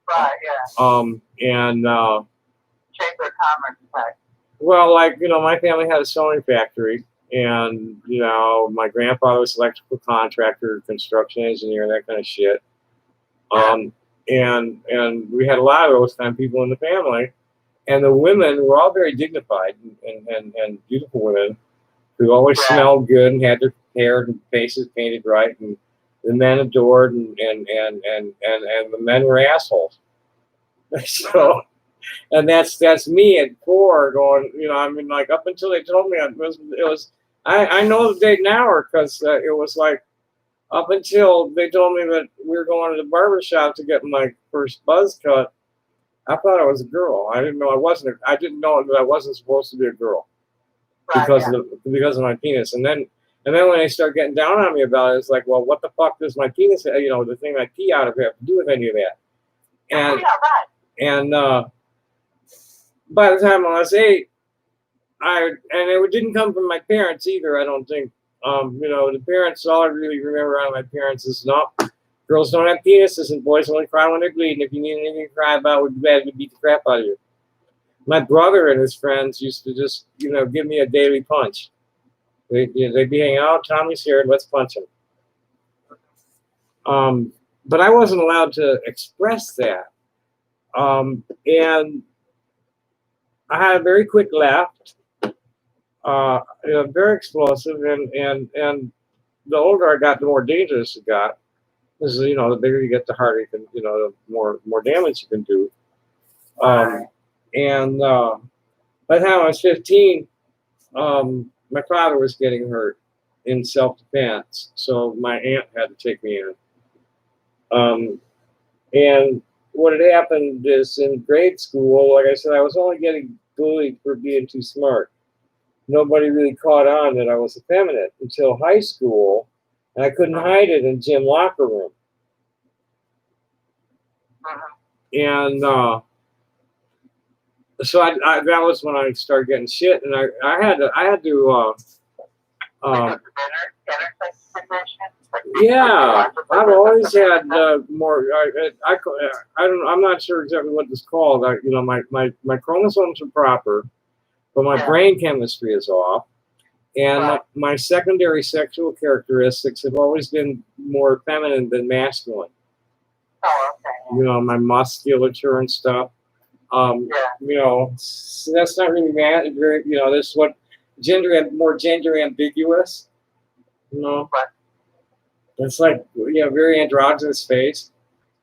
Speaker 2: Right, yeah.
Speaker 1: And
Speaker 2: Chamber of Commerce type.
Speaker 1: Well, my family had a sewing factory, and my grandfather was electrical contractor, construction engineer, that kind of shit. And we had a lot of those kind of people in the family, and the women were all very dignified and beautiful women who always smelled good and had their hair and faces painted right, and the men adored and the men were assholes. So, and that's me at 4 going, up until they told me it was I know the date now because it was like up until they told me that we were going to the barber shop to get my first buzz cut. I thought I was a girl. I didn't know I didn't know that I wasn't supposed to be a girl because of my penis. And then when they start getting down on me about it, it's like, well, what the fuck does my penis, the thing I pee out of have to do with any of that? And by the time I was 8, and it didn't come from my parents either. I don't think. The parents. All I really remember out of my parents is no, girls don't have penises and boys only cry when they're bleeding. If you need anything to cry about, we'd be glad to beat the crap out of you. My brother and his friends used to just, give me a daily punch. They'd be hanging out. Tommy's here. Let's punch him. But I wasn't allowed to express that. And I had a very quick laugh, very explosive, and the older I got, the more dangerous it got. Because the bigger you get, the harder you can, the more damage you can do. And by the time I was 15, my father was getting hurt in self-defense, so my aunt had to take me in. And what had happened is in grade school, like I said, I was only getting bullied for being too smart. Nobody really caught on that I was effeminate until high school, and I couldn't hide it in gym locker room. And so I that was when I started getting shit, and I had to yeah, I've always had more. I'm not sure exactly what it's called. My chromosomes are proper, but my brain chemistry is off, and my secondary sexual characteristics have always been more feminine than masculine. My musculature and stuff. So that's not really very. This is what more gender ambiguous. It's like, very androgynous face.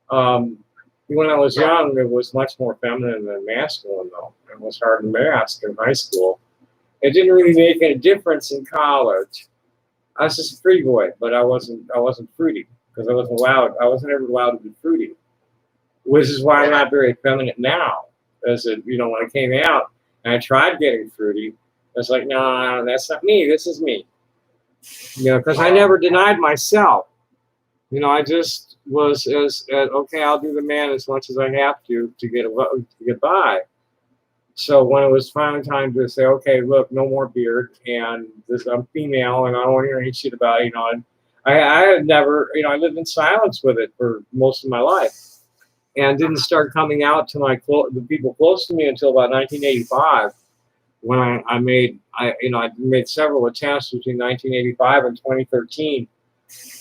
Speaker 1: When I was young, it was much more feminine than masculine, though. It was hard to mask in high school. It didn't really make any difference in college. I was just a free boy, but I wasn't fruity because I wasn't allowed. I wasn't ever allowed to be fruity, which is why I'm not very effeminate now. As when I came out and I tried getting fruity, it's like, no, that's not me. This is me. Because I never denied myself. I just was okay. I'll do the man as much as I have to get by. So when it was finally time to say, okay, look, no more beard, and I'm female, and I don't want to hear any shit about it. And I had never, I lived in silence with it for most of my life, and didn't start coming out to the people close to me until about 1985. When I made several attempts between 1985 and 2013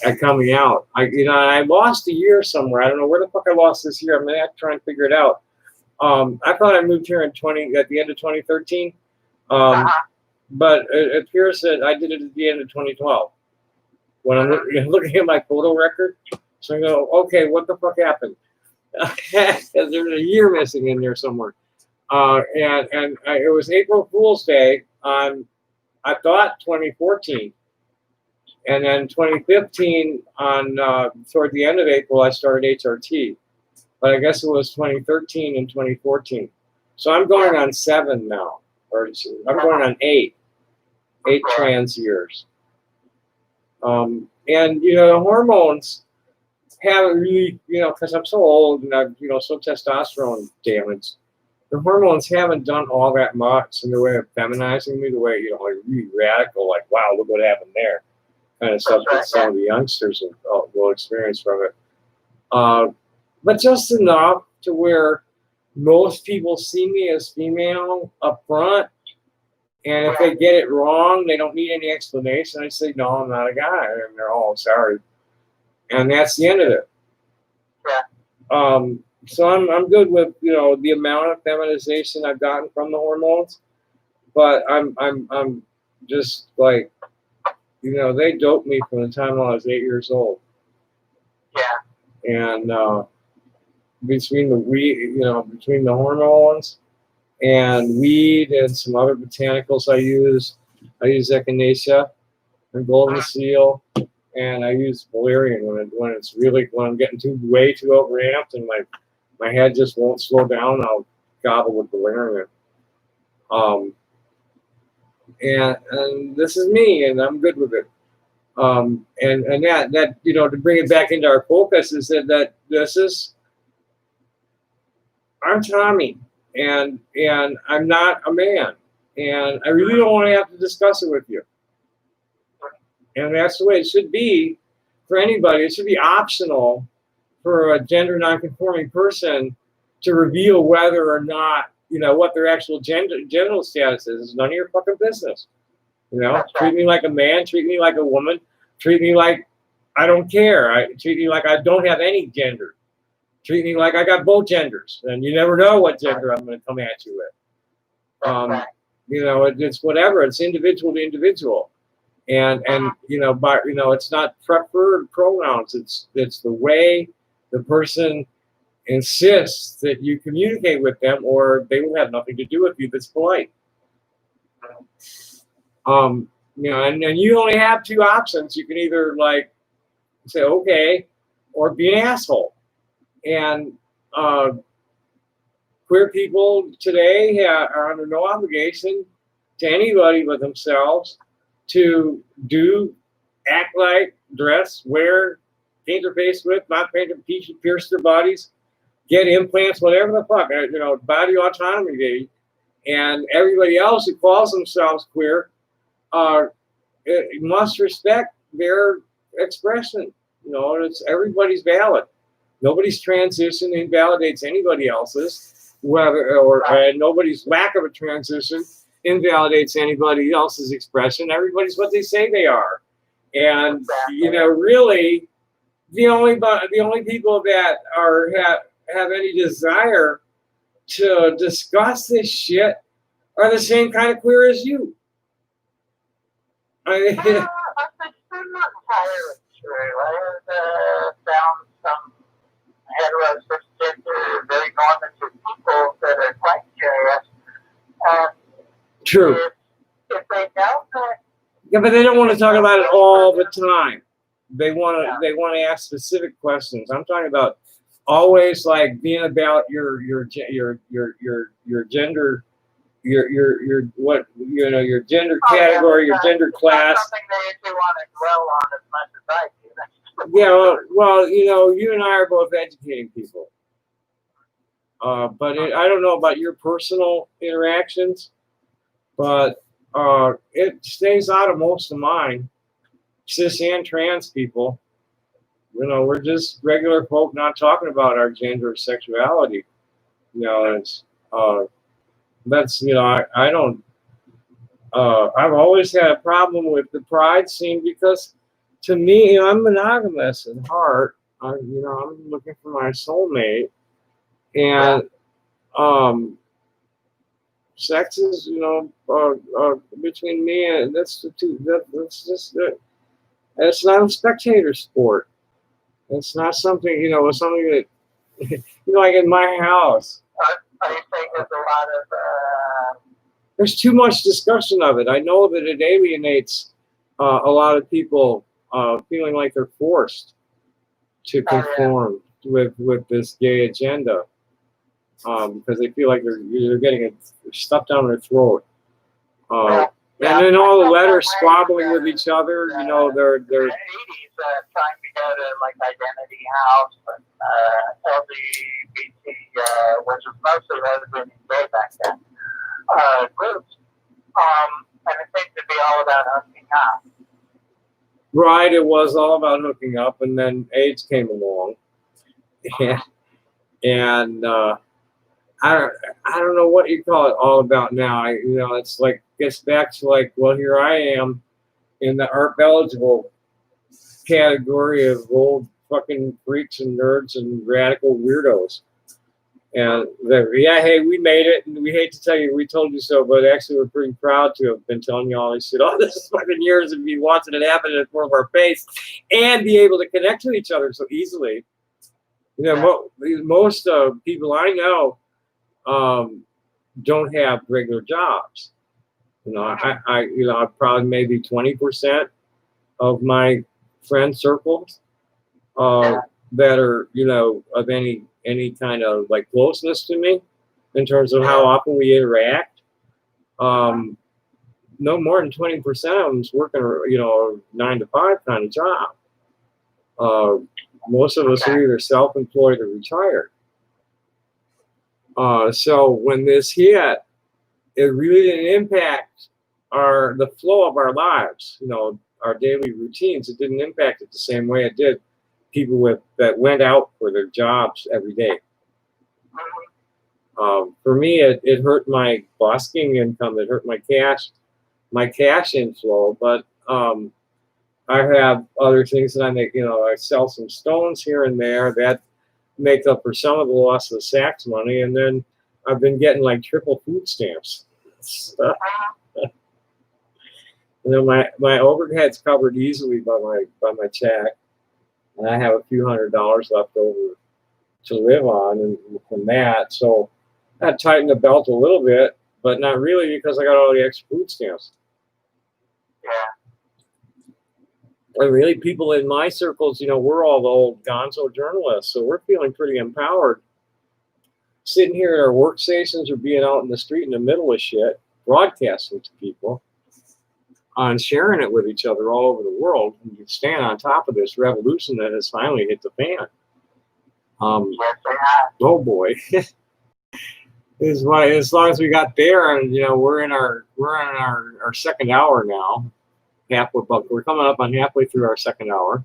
Speaker 1: at coming out. I lost a year somewhere. I don't know where the fuck I lost this year. I'm gonna have to try and figure it out. I thought I moved here at the end of 2013, but it appears that I did it at the end of 2012. When I'm looking at my photo record, so I go, okay, what the fuck happened? There's a year missing in there somewhere. And it was April Fool's Day on, I thought, 2014. And then 2015, toward the end of April, I started HRT. But I guess it was 2013 and 2014. So I'm going on 7 now. I'm going on 8 trans years. And, the hormones haven't really, because I'm so old and I'm, so testosterone damaged. The hormones haven't done all that much in the way of feminizing me, the way, like really radical, like, wow, look what happened there, kind of stuff that some of the youngsters will experience from it. But just enough to where most people see me as female up front, and if they get it wrong, they don't need any explanation. I say, no, I'm not a guy, and they're all sorry, and that's the end of it. So I'm good with the amount of feminization I've gotten from the hormones, but I'm just like they doped me from the time I was 8 years old. And between the hormones and weed and some other botanicals I use echinacea and golden seal, and I use valerian when I'm getting way too overamped and my head just won't slow down. I'll gobble with valerian. And this is me, and I'm good with it. And that to bring it back into our focus is that I'm Tommy. and I'm not a man, and I really don't want to have to discuss it with you. And that's the way it should be for anybody. It should be optional for a gender nonconforming person to reveal whether or not, what their actual genital status is. It's none of your fucking business. Treat me like a man, treat me like a woman, treat me like I don't care. Treat me like I don't have any gender. Treat me like I got both genders, and you never know what gender I'm going to come at you with. It's whatever. It's individual to individual, and it's not preferred pronouns. It's the way the person insists that you communicate with them, or they will have nothing to do with you. That's polite. And you only have two options. You can either say okay, or be an asshole. And queer people today are under no obligation to anybody but themselves to act like, dress, wear, paint their face with, not paint their pierce their bodies, get implants, whatever the fuck, body autonomy day. And everybody else who calls themselves queer must respect their expression. It's everybody's valid. Nobody's transition invalidates anybody else's, and nobody's lack of a transition invalidates anybody else's expression. Everybody's what they say they are, and really, the only people that have any desire to discuss this shit are the same kind of queer as you.
Speaker 2: I'm not entirely true. I have found some heterosexual, very normative people that are quite curious.
Speaker 1: True.
Speaker 2: If they know that.
Speaker 1: Yeah, but they don't want to talk about it all the time. They want to ask specific questions. I'm talking about always being about your gender, your gender category, your gender class.
Speaker 2: That's something they usually want to dwell on as much as I do.
Speaker 1: Yeah, well, you and I are both educating people. But I don't know about your personal interactions, but it stays out of most of mine. Cis and trans people, we're just regular folk not talking about our gender or sexuality. It's that's I don't. I've always had a problem with the pride scene because, to me, I'm monogamous at heart. I'm looking for my soulmate, and sex is between me and that's the two. That's just it. It's not a spectator sport. It's not something something that like in my house.
Speaker 2: Are you saying there's a lot of?
Speaker 1: There's too much discussion of it. I know that it alienates a lot of people feeling like they're forced to conform with this gay agenda because they feel like they're getting it stuffed down their throat. And then all the letters squabbling with each other, they're.
Speaker 2: In the 80s, trying to go to Identity House and LGBT, which was mostly lesbian and gay back then, groups, and it seemed to be all about hooking up.
Speaker 1: Right, it was all about hooking up, and then AIDS came along, and I don't know what you call it all about now. It's gets back to well, here I am in the ARP eligible category of old fucking freaks and nerds and radical weirdos. And hey, we made it, and we hate to tell you we told you so, but actually we're pretty proud to have been telling you all this shit all this fucking years and be watching it happen in front of our face and be able to connect with each other so easily. Most people I know don't have regular jobs. I probably maybe 20% of my friend circles that are of any kind of closeness to me in terms of how often we interact. No more than 20% of them's working a 9-to-5 kind of job. Most of us are either self-employed or retired. So when this hit, it really didn't impact the flow of our lives, our daily routines. It didn't impact it the same way it did people that went out for their jobs every day. For me, it hurt my busking income. It hurt my cash inflow. But I have other things that I make. I sell some stones here and there that make up for some of the loss of the Saks money, and then I've been getting like triple food stamps. My overhead's covered easily by my check, and I have a few $100s left over to live on and from that. So I tightened the belt a little bit, but not really because I got all the extra food stamps.
Speaker 2: Yeah.
Speaker 1: And really, people in my circles, we're all the old gonzo journalists, so we're feeling pretty empowered. Sitting here at our workstations or being out in the street in the middle of shit, broadcasting to people, and sharing it with each other all over the world, and you stand on top of this revolution that has finally hit the fan.
Speaker 2: Yes, they have.
Speaker 1: Oh boy. Is why, as long as we got there, and we're in our second hour now. We're coming up on halfway through our second hour.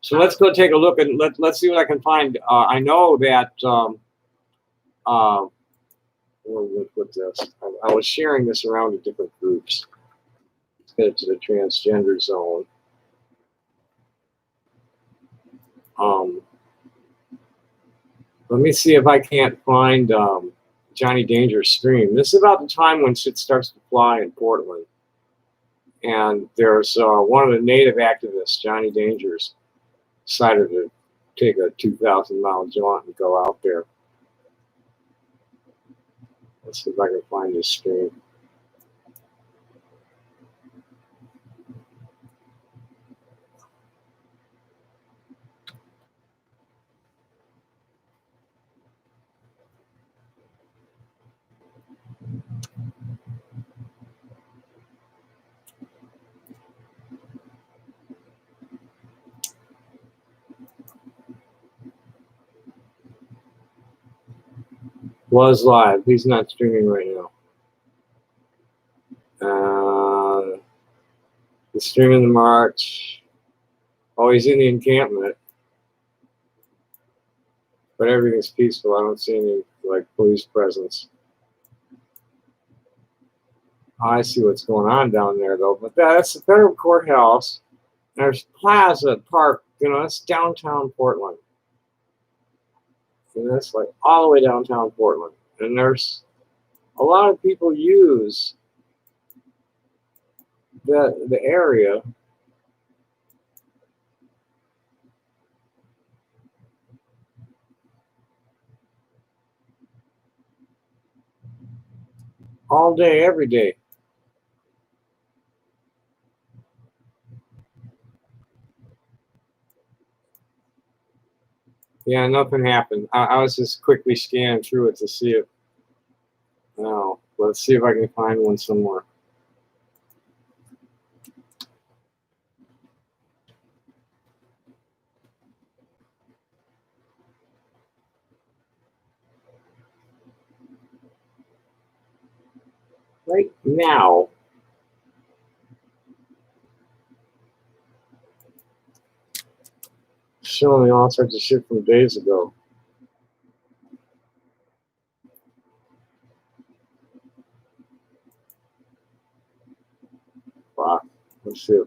Speaker 1: So let's go take a look and let's see what I can find. I know that with this, I was sharing this around to different groups. Let's get it to the transgender zone. Let me see if I can't find Johnny Danger's stream. This is about the time when shit starts to fly in Portland. And there's one of the native activists, Johnny Dangers, decided to take a 2,000-mile jaunt and go out there. Let's see if I can find this stream. Was live. He's not streaming right now. He's streaming the march. Oh, he's in the encampment. But everything's peaceful. I don't see any police presence. I see what's going on down there though. But that's the federal courthouse. There's Plaza Park. It's downtown Portland. And that's all the way downtown Portland. And there's a lot of people use the area all day, every day. Yeah, nothing happened. I was just quickly scanning through it to see if. No, let's see if I can find one somewhere. Right now. Showing me all sorts of shit from days ago. Wow. Let's see.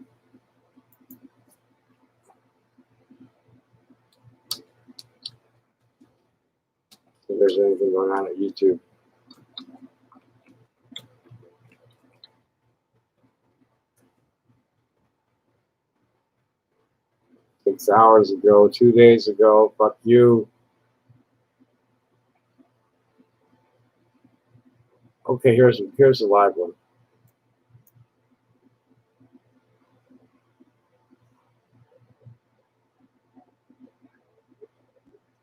Speaker 1: If there's anything going on at YouTube. Six hours ago, 2 days ago, fuck you. Okay, here's a live one.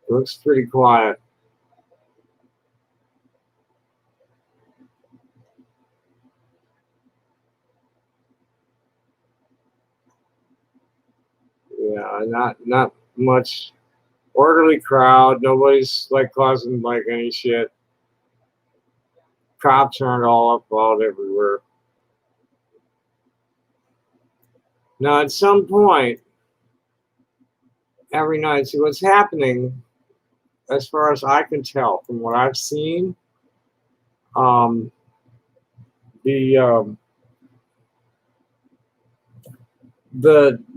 Speaker 1: It looks pretty quiet. Yeah, not much orderly crowd. Nobody's causing any shit. cops aren't all up all everywhere. Now, at some point, every night, see what's happening, as far as I can tell from what I've seen, the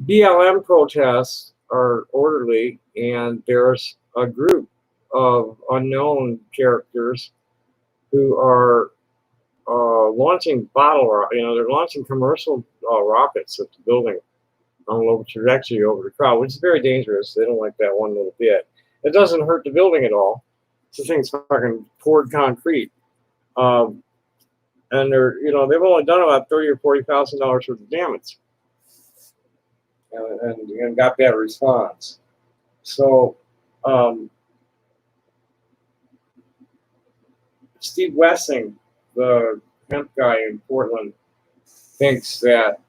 Speaker 1: BLM protests are orderly, and there's a group of unknown characters who are launching they're launching commercial rockets at the building on a low trajectory over the crowd, which is very dangerous. They don't like that one little bit. It doesn't hurt the building at all. The thing's fucking poured concrete. And they've only done about $30,000 or $40,000 worth of damage. And got that response. So, Steve Wessing, the hemp guy in Portland, thinks that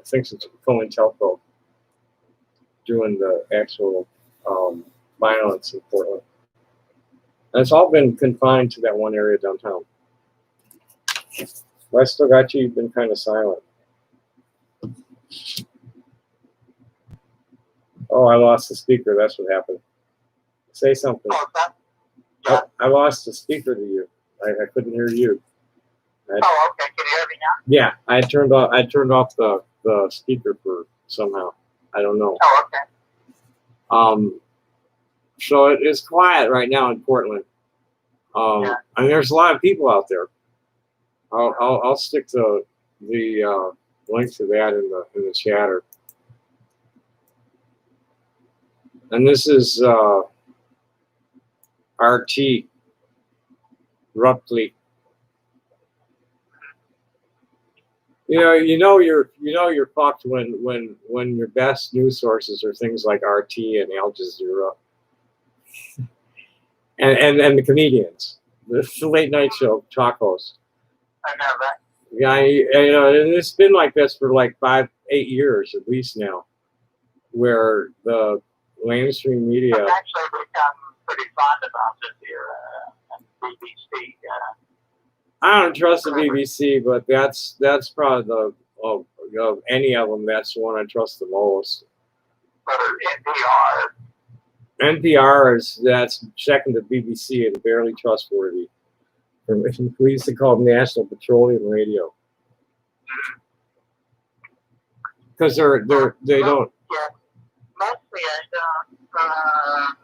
Speaker 1: thinks it's COINTELPRO doing the actual violence in Portland. And it's all been confined to that one area downtown. I still got you. You've been kind of silent. Oh, I lost the speaker. That's what happened. Say something.
Speaker 2: Yeah.
Speaker 1: I lost the speaker to you. I couldn't hear you.
Speaker 2: Okay. Can you hear me now?
Speaker 1: Yeah, I turned off the speaker for somehow. I don't know.
Speaker 2: Okay.
Speaker 1: So it's quiet right now in Portland.
Speaker 2: Yeah.
Speaker 1: And there's a lot of people out there. I'll stick the link to that in the chatter. And this is RT Rupley. You're fucked when your best news sources are things like RT and Al Jazeera and the comedians, the late night show talk hosts.
Speaker 2: I know that.
Speaker 1: Yeah, and it's been like this for like 5-8 years at least now, where the mainstream media.
Speaker 2: I've actually become pretty fond of Al Jazeera and BBC.
Speaker 1: I don't trust the BBC, but that's probably of any of them, that's the one I trust the most. NPR that's second to BBC and barely trustworthy. We used to call them National Petroleum Radio because they don't.
Speaker 2: Yeah, mostly I don't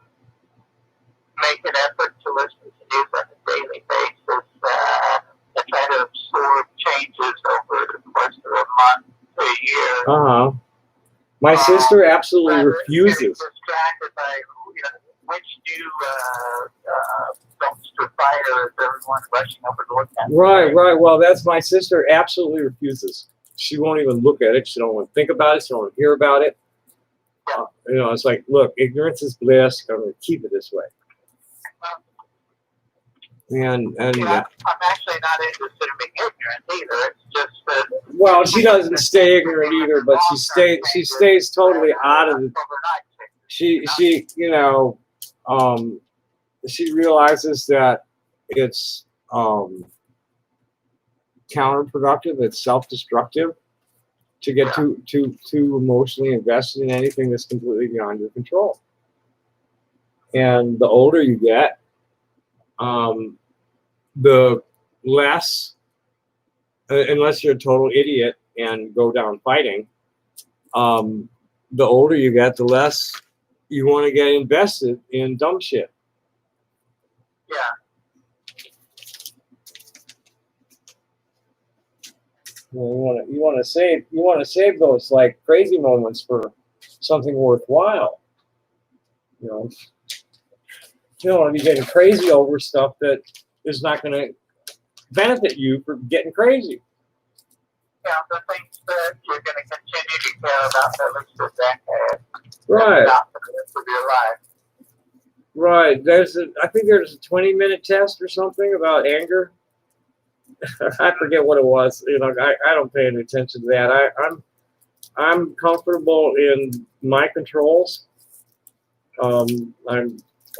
Speaker 2: make an effort to listen to news on a daily basis. I try to absorb changes over the course of a month to a year.
Speaker 1: My sister absolutely refuses.
Speaker 2: Getting distracted by which new dumpster fire is everyone rushing over to look at.
Speaker 1: Right. Well, that's my sister absolutely refuses. She won't even look at it. She don't want to think about it. She don't want to hear about it. It's like, look, ignorance is bliss. I'm going to keep it this way. And
Speaker 2: I'm actually not interested in being ignorant either. It's just that.
Speaker 1: Well, she doesn't stay ignorant either, but she stays totally out of it. She realizes that it's counterproductive. It's self-destructive to get too emotionally invested in anything that's completely beyond your control. And the older you get, the less, unless you're a total idiot and go down fighting, the older you get, the less you want to get invested in dumb shit.
Speaker 2: Yeah.
Speaker 1: You want to save those like crazy moments for something worthwhile. You don't want to be getting crazy over stuff that is not going to benefit you for getting crazy.
Speaker 2: Yeah, the things that you're going to continue to care about for at least a decade.
Speaker 1: Right.
Speaker 2: Not for the rest of your life.
Speaker 1: Right. I think there's a 20-minute test or something about anger. I forget what it was. I don't pay any attention to that. I'm comfortable in my controls.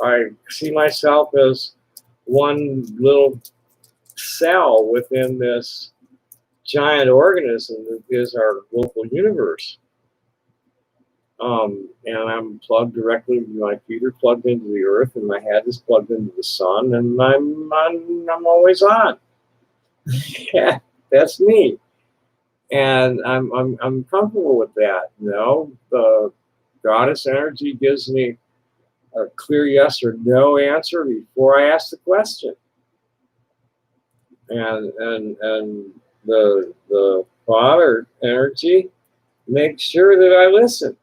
Speaker 1: I see myself as one little cell within this giant organism that is our local universe. And I'm plugged directly, my feet are plugged into the earth, and my head is plugged into the sun, and I'm always on. Yeah, that's me, and I'm comfortable with that. You know, the goddess energy gives me a clear yes or no answer before I ask the question, and the father energy makes sure that I listen.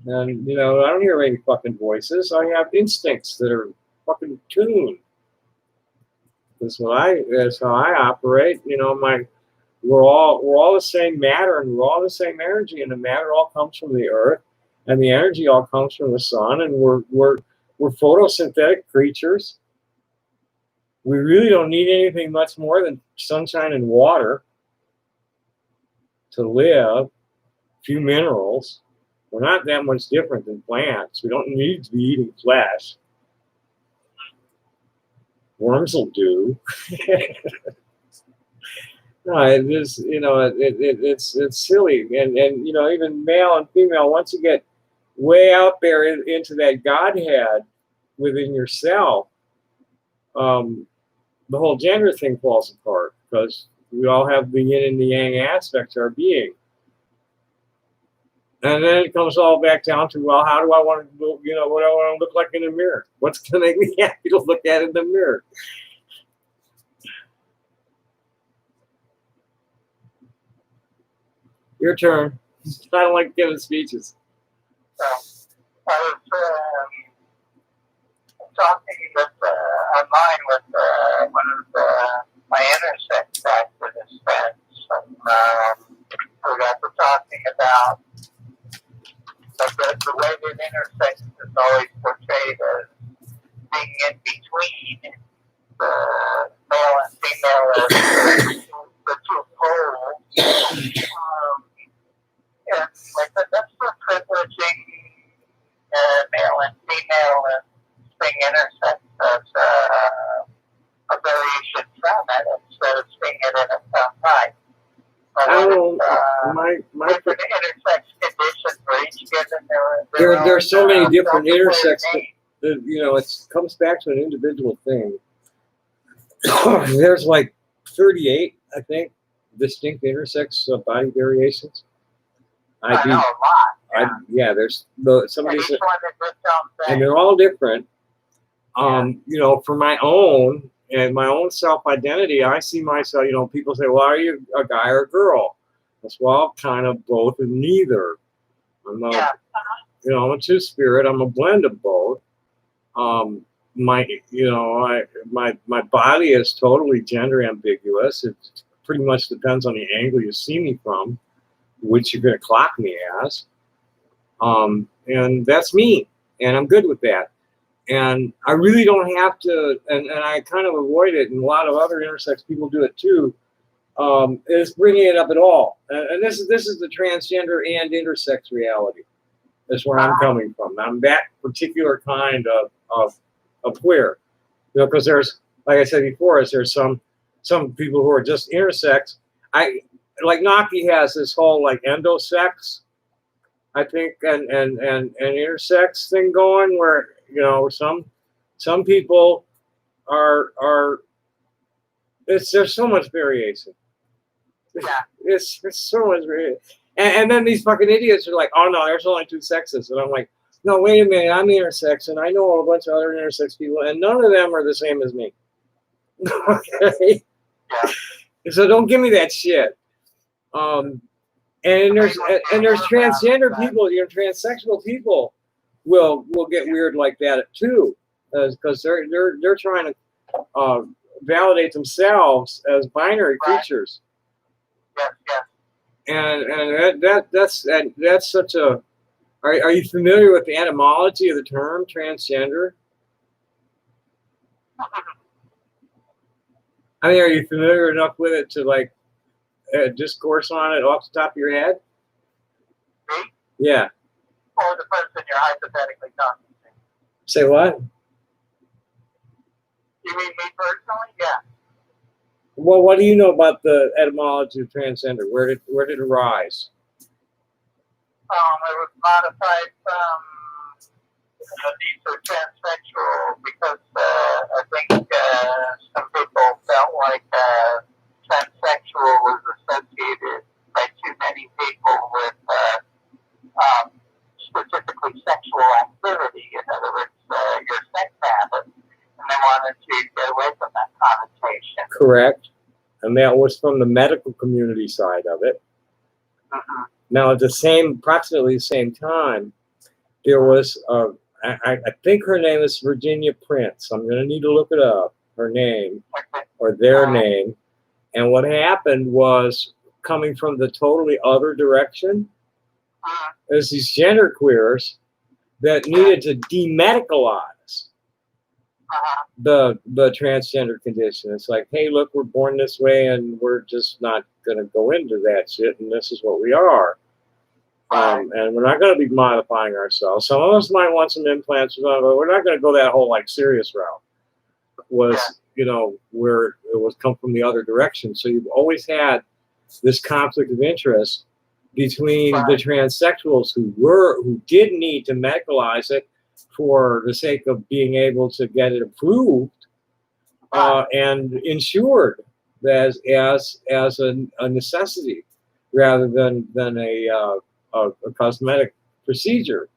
Speaker 1: And, you know, I don't hear any fucking voices. I have instincts that are fucking tuned. That's how I operate. You know, we're all the same matter, and we're all the same energy, and the matter all comes from the earth, and the energy all comes from the sun, and we're photosynthetic creatures. We really don't need anything much more than sunshine and water to live, a few minerals. We're not that much different than plants. We don't need to be eating flesh. Worms will do. No, it is, you know, it's silly, and you know, even male and female. Once you get way out there into that Godhead within yourself, the whole gender thing falls apart, because we all have the yin and the yang aspects of our being. And then it comes all back down to, well, how do I want to, you know, what do I want to look like in the mirror? What's going to make me happy to look at in the mirror? Your turn. I don't like giving speeches.
Speaker 2: I was talking with online with one of my intersex activist friends, and we got to talking about the way that intersex is always portrayed as being in between the male and female, the two poles. And like that's the privileging male and female and being intersex as a variation from it instead of seeing it in its own right.
Speaker 1: My
Speaker 2: different intersex conditions for each given
Speaker 1: there's so many different intersex that, you know, it comes back to an individual thing. There's like 38, I think, distinct intersex body variations.
Speaker 2: I know a lot.
Speaker 1: Yeah, there's some of these, and
Speaker 2: and
Speaker 1: they're all different. You know, for my own and my own self-identity, I see myself, you know, people say, well, are you a guy or a girl? That's, well, kind of both and neither. I'm a, you know, I'm a two-spirit. I'm a blend of both. My body is totally gender ambiguous. It pretty much depends on the angle you see me from, which you're going to clock me as. And that's me, and I'm good with that. And I really don't have to, and I kind of avoid it, and a lot of other intersex people do it too, is bringing it up at all. And this is the transgender and intersex reality. That's where I'm coming from. I'm that particular kind of queer. You know, because there's, like I said before, there's some people who are just intersex. Like Naki has this whole like endosex, I think, and intersex thing going, where, you know, some people are there's so much variation. It's so much variation. And then these fucking idiots are like, oh no, there's only two sexes. And I'm like, no, wait a minute, I'm intersex, and I know a bunch of other intersex people, and none of them are the same as me. Okay? So don't give me that shit. And there's transgender people, you know, transsexual people will get weird like that too, because they're trying to validate themselves as binary creatures. And that's such a. Are you familiar with the etymology of the term transgender? I mean, are you familiar enough with it to like discourse on it off the top of your head?
Speaker 2: Me?
Speaker 1: Yeah.
Speaker 2: Or the person you're hypothetically talking to.
Speaker 1: Say what?
Speaker 2: You mean me personally? Yeah.
Speaker 1: Well, what do you know about the etymology of transgender? Where did it arise?
Speaker 2: It was modified from these are transsexual because I think some people felt like transsexual was associated by too many people with specifically sexual activity. In other words, your sex habit, and they wanted to get away from that connotation.
Speaker 1: Correct. And that was from the medical community side of it.
Speaker 2: Mm-hmm.
Speaker 1: Now, at approximately the same time, there was, I think her name is Virginia Prince. I'm going to need to look it up, her name, or their name. And what happened was, coming from the totally other direction, there's these genderqueers that needed to demedicalize the transgender condition. It's like, hey, look, we're born this way, and we're just not going to go into that shit, and this is what we are. And we're not going to be modifying ourselves. Some of us might want some implants, but we're not going to go that whole like serious route. You know, where it was come from the other direction. So you've always had this conflict of interest between the transsexuals who did need to medicalize it for the sake of being able to get it approved and insured as a necessity rather than a cosmetic procedure.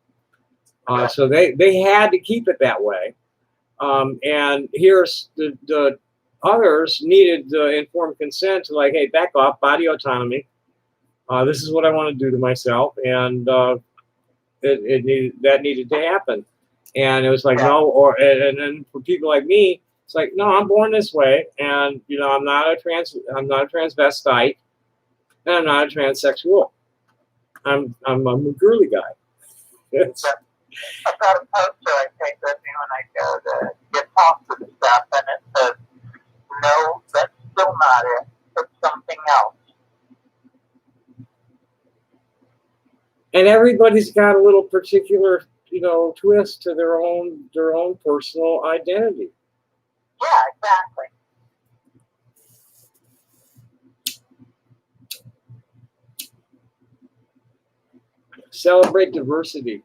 Speaker 1: So they had to keep it that way. And here's the others needed informed consent to like, hey, back off, body autonomy. This is what I want to do to myself, and that needed to happen. And it was like, no, and then for people like me, it's like, no, I'm born this way, and you know, I'm not a transvestite, and I'm not a transsexual. I'm a girly guy. It's,
Speaker 2: I've got a poster I take with me when I go to get off and stuff, and it says, no, that's still not it. It's something else.
Speaker 1: and everybody's got a little particular, you know, twist to their own personal identity.
Speaker 2: Yeah, exactly.
Speaker 1: Celebrate diversity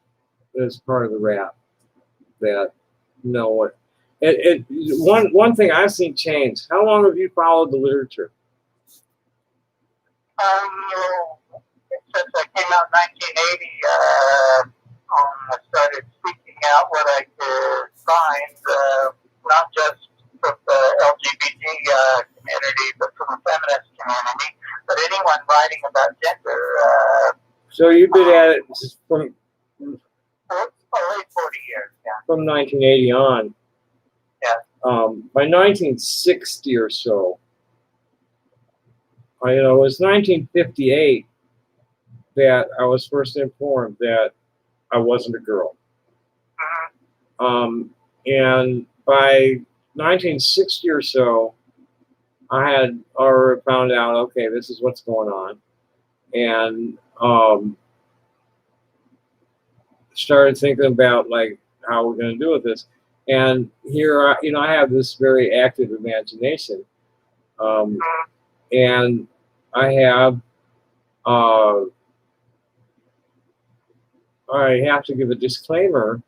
Speaker 1: is part of the rap. That, you know what, one thing I've seen change. How long have you followed the literature?
Speaker 2: Since I came out in 1980, I started seeking out what I could find, not just from the LGBT community, but from the feminist community, but anyone writing about gender.
Speaker 1: So you've been at it from
Speaker 2: at least 40 years, yeah.
Speaker 1: From 1980 on.
Speaker 2: Yeah.
Speaker 1: By 1960 or so, you know, it was 1958 that I was first informed that I wasn't a girl. And by 1960 or so, I had already found out, okay, this is what's going on. And started thinking about like how we're going to deal with this. And here, you know, I have this very active imagination. And I have to give a disclaimer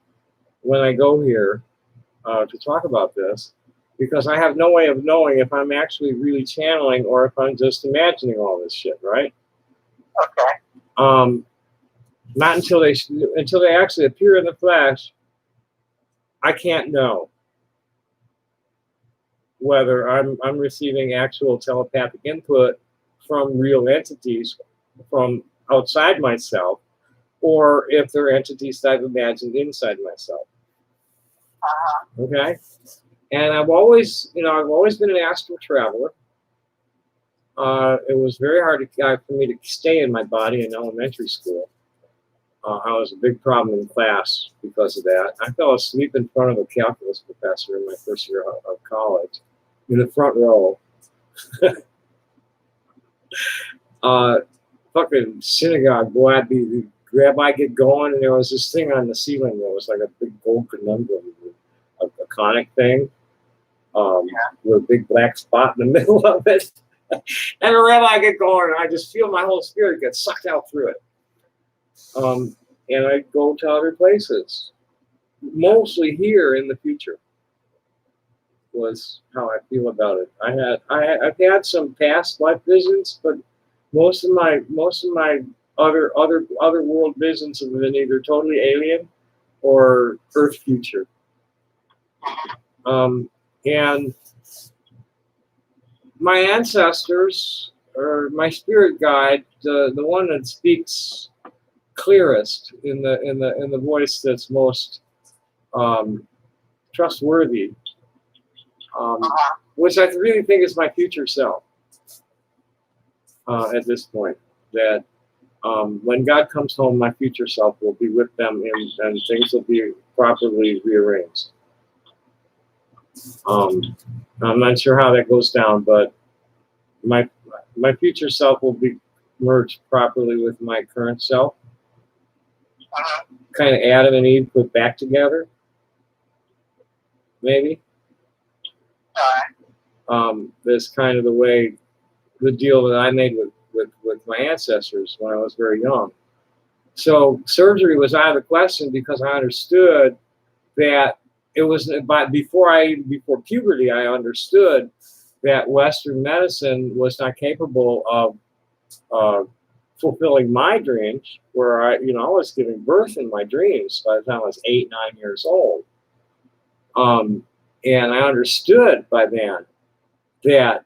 Speaker 1: when I go here to talk about this, because I have no way of knowing if I'm actually really channeling or if I'm just imagining all this shit, right?
Speaker 2: Okay.
Speaker 1: Not until they actually appear in the flesh, I can't know whether I'm receiving actual telepathic input from real entities from outside myself, or if they're entities that I've imagined inside myself. Okay? And I've always been an astral traveler. It was very hard for me to stay in my body in elementary school. I was a big problem in class because of that. I fell asleep in front of a calculus professor in my first year of college, in the front row. Fucking synagogue, boy, I'd get going, and there was this thing on the ceiling that was like a big gold conundrum, a conic thing. with a big black spot in the middle of it. And wherever I get going, I just feel my whole spirit get sucked out through it. And I go to other places, mostly here in the future. Was how I feel about it. I've had some past life visions, but most of my other world visions have been either totally alien or Earth future. And my ancestors, or my spirit guide, the one that speaks clearest in the voice that's most trustworthy, which I really think is my future self at this point. That when God comes home, my future self will be with them, and things will be properly rearranged. I'm not sure how that goes down, but my future self will be merged properly with my current self. Kind of Adam and Eve put back together, maybe. That's kind of the deal that I made with my ancestors when I was very young. So surgery was out of the question because I understood that it was before puberty. I understood that Western medicine was not capable of fulfilling my dreams, where I was giving birth in my dreams by the time I was 8, 9 years old. And I understood by then that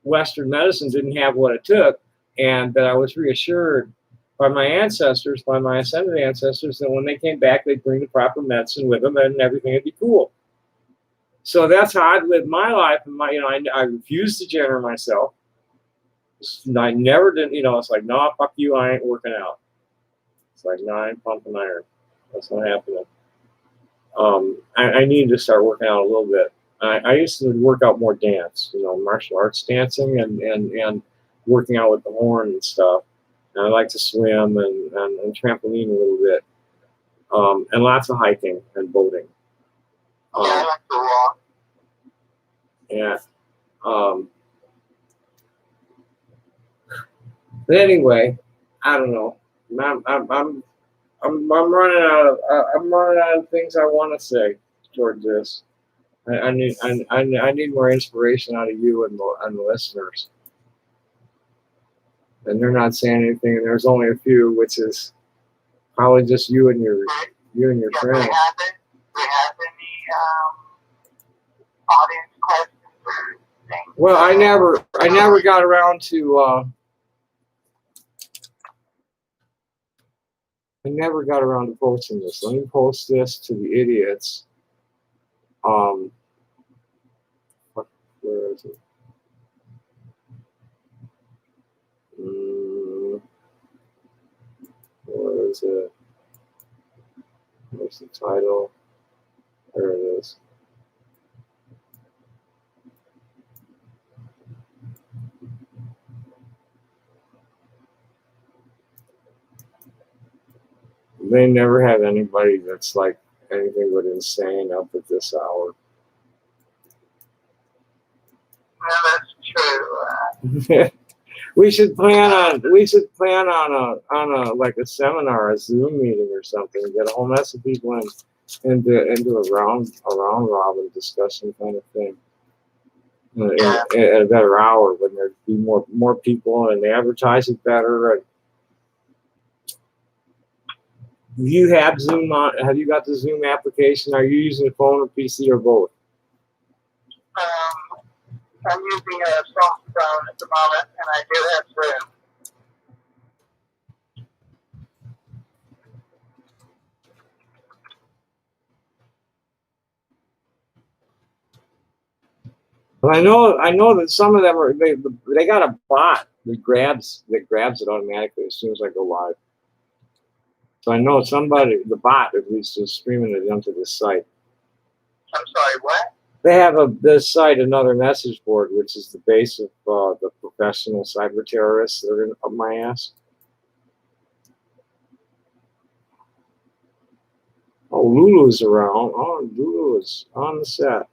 Speaker 1: Western medicine didn't have what it took, and that I was reassured by my ancestors, by my ascended ancestors, that when they came back, they'd bring the proper medicine with them and everything would be cool. So that's how I'd lived my life. And I refused to gender myself. I never did, it's like, no, fuck you, I ain't working out. It's like, no, I ain't pumping iron. That's not happening. I needed to start working out a little bit. I used to work out more dance, martial arts dancing and working out with the horn and stuff. And I like to swim and trampoline a little bit. And lots of hiking and boating. Yeah. But anyway, I don't know. I'm running out of things I want to say towards this. I need more inspiration out of you and the listeners. And they're not saying anything. And there's only a few, which is probably just you and your friends.
Speaker 2: Do we have any audience questions or things?
Speaker 1: Well, I never got around to. I never got around to posting this. Let me post this to the idiots. Where is it? Where is it? Where's the title? There it is. They never have anybody that's like anything but insane up at this hour.
Speaker 2: Well, that's true.
Speaker 1: We should plan on a seminar, a Zoom meeting or something, get a whole mess of people into a round robin discussion kind of thing. At a better hour when there'd be more people and they advertise it better. And you have Zoom on? Have you got the Zoom application? Are you using a phone or PC or both?
Speaker 2: I'm using a soft phone at the moment, and I do have Zoom.
Speaker 1: But I know that some of them they got a bot that grabs it automatically as soon as I go live. So I know the bot at least is streaming it onto this site.
Speaker 2: I'm sorry, what?
Speaker 1: They have this site, another message board, which is the base of the professional cyber terrorists that are up my ass. Oh, Lulu's around. Oh, Lulu is on the set.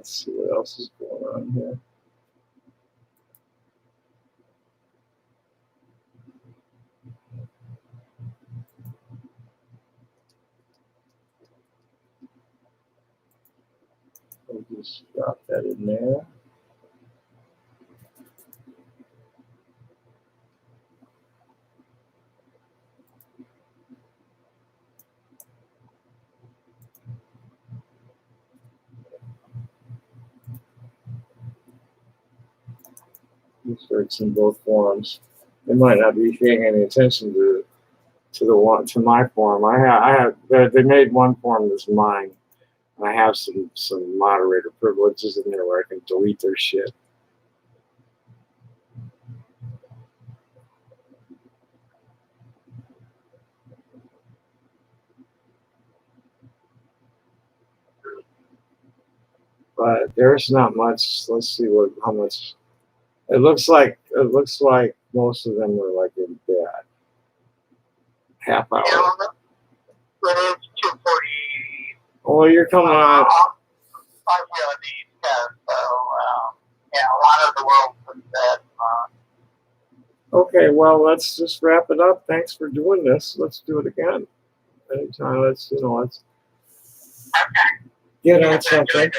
Speaker 1: Let's see what else is going on here. I'll just drop that in there. This works in both forums. They might not be paying any attention to my forum. I have they made one forum that's mine. And I have some moderator privileges in there where I can delete their shit. But there's not much. Let's see how much. It looks like most of them are like in bed. Half hour.
Speaker 2: Yeah, but it's 2:40.
Speaker 1: Oh, you're coming on.
Speaker 2: I'm here on the East Coast, so yeah, a lot of the world is dead.
Speaker 1: Okay, well, let's just wrap it up. Thanks for doing this. Let's do it again. Anytime. Let's
Speaker 2: Okay.
Speaker 1: get on something.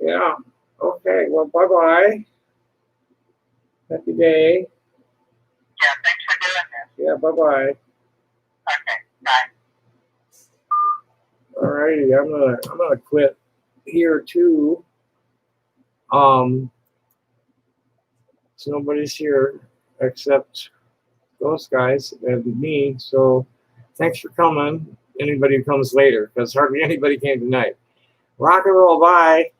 Speaker 1: Yeah. Okay. Well, bye-bye. Happy day.
Speaker 2: Yeah, thanks for doing this.
Speaker 1: Yeah, bye-bye.
Speaker 2: Okay, bye.
Speaker 1: Alrighty, I'm gonna quit here too. So nobody's here except those guys and me. So thanks for coming. Anybody who comes later, because hardly anybody came tonight. Rock and roll, bye.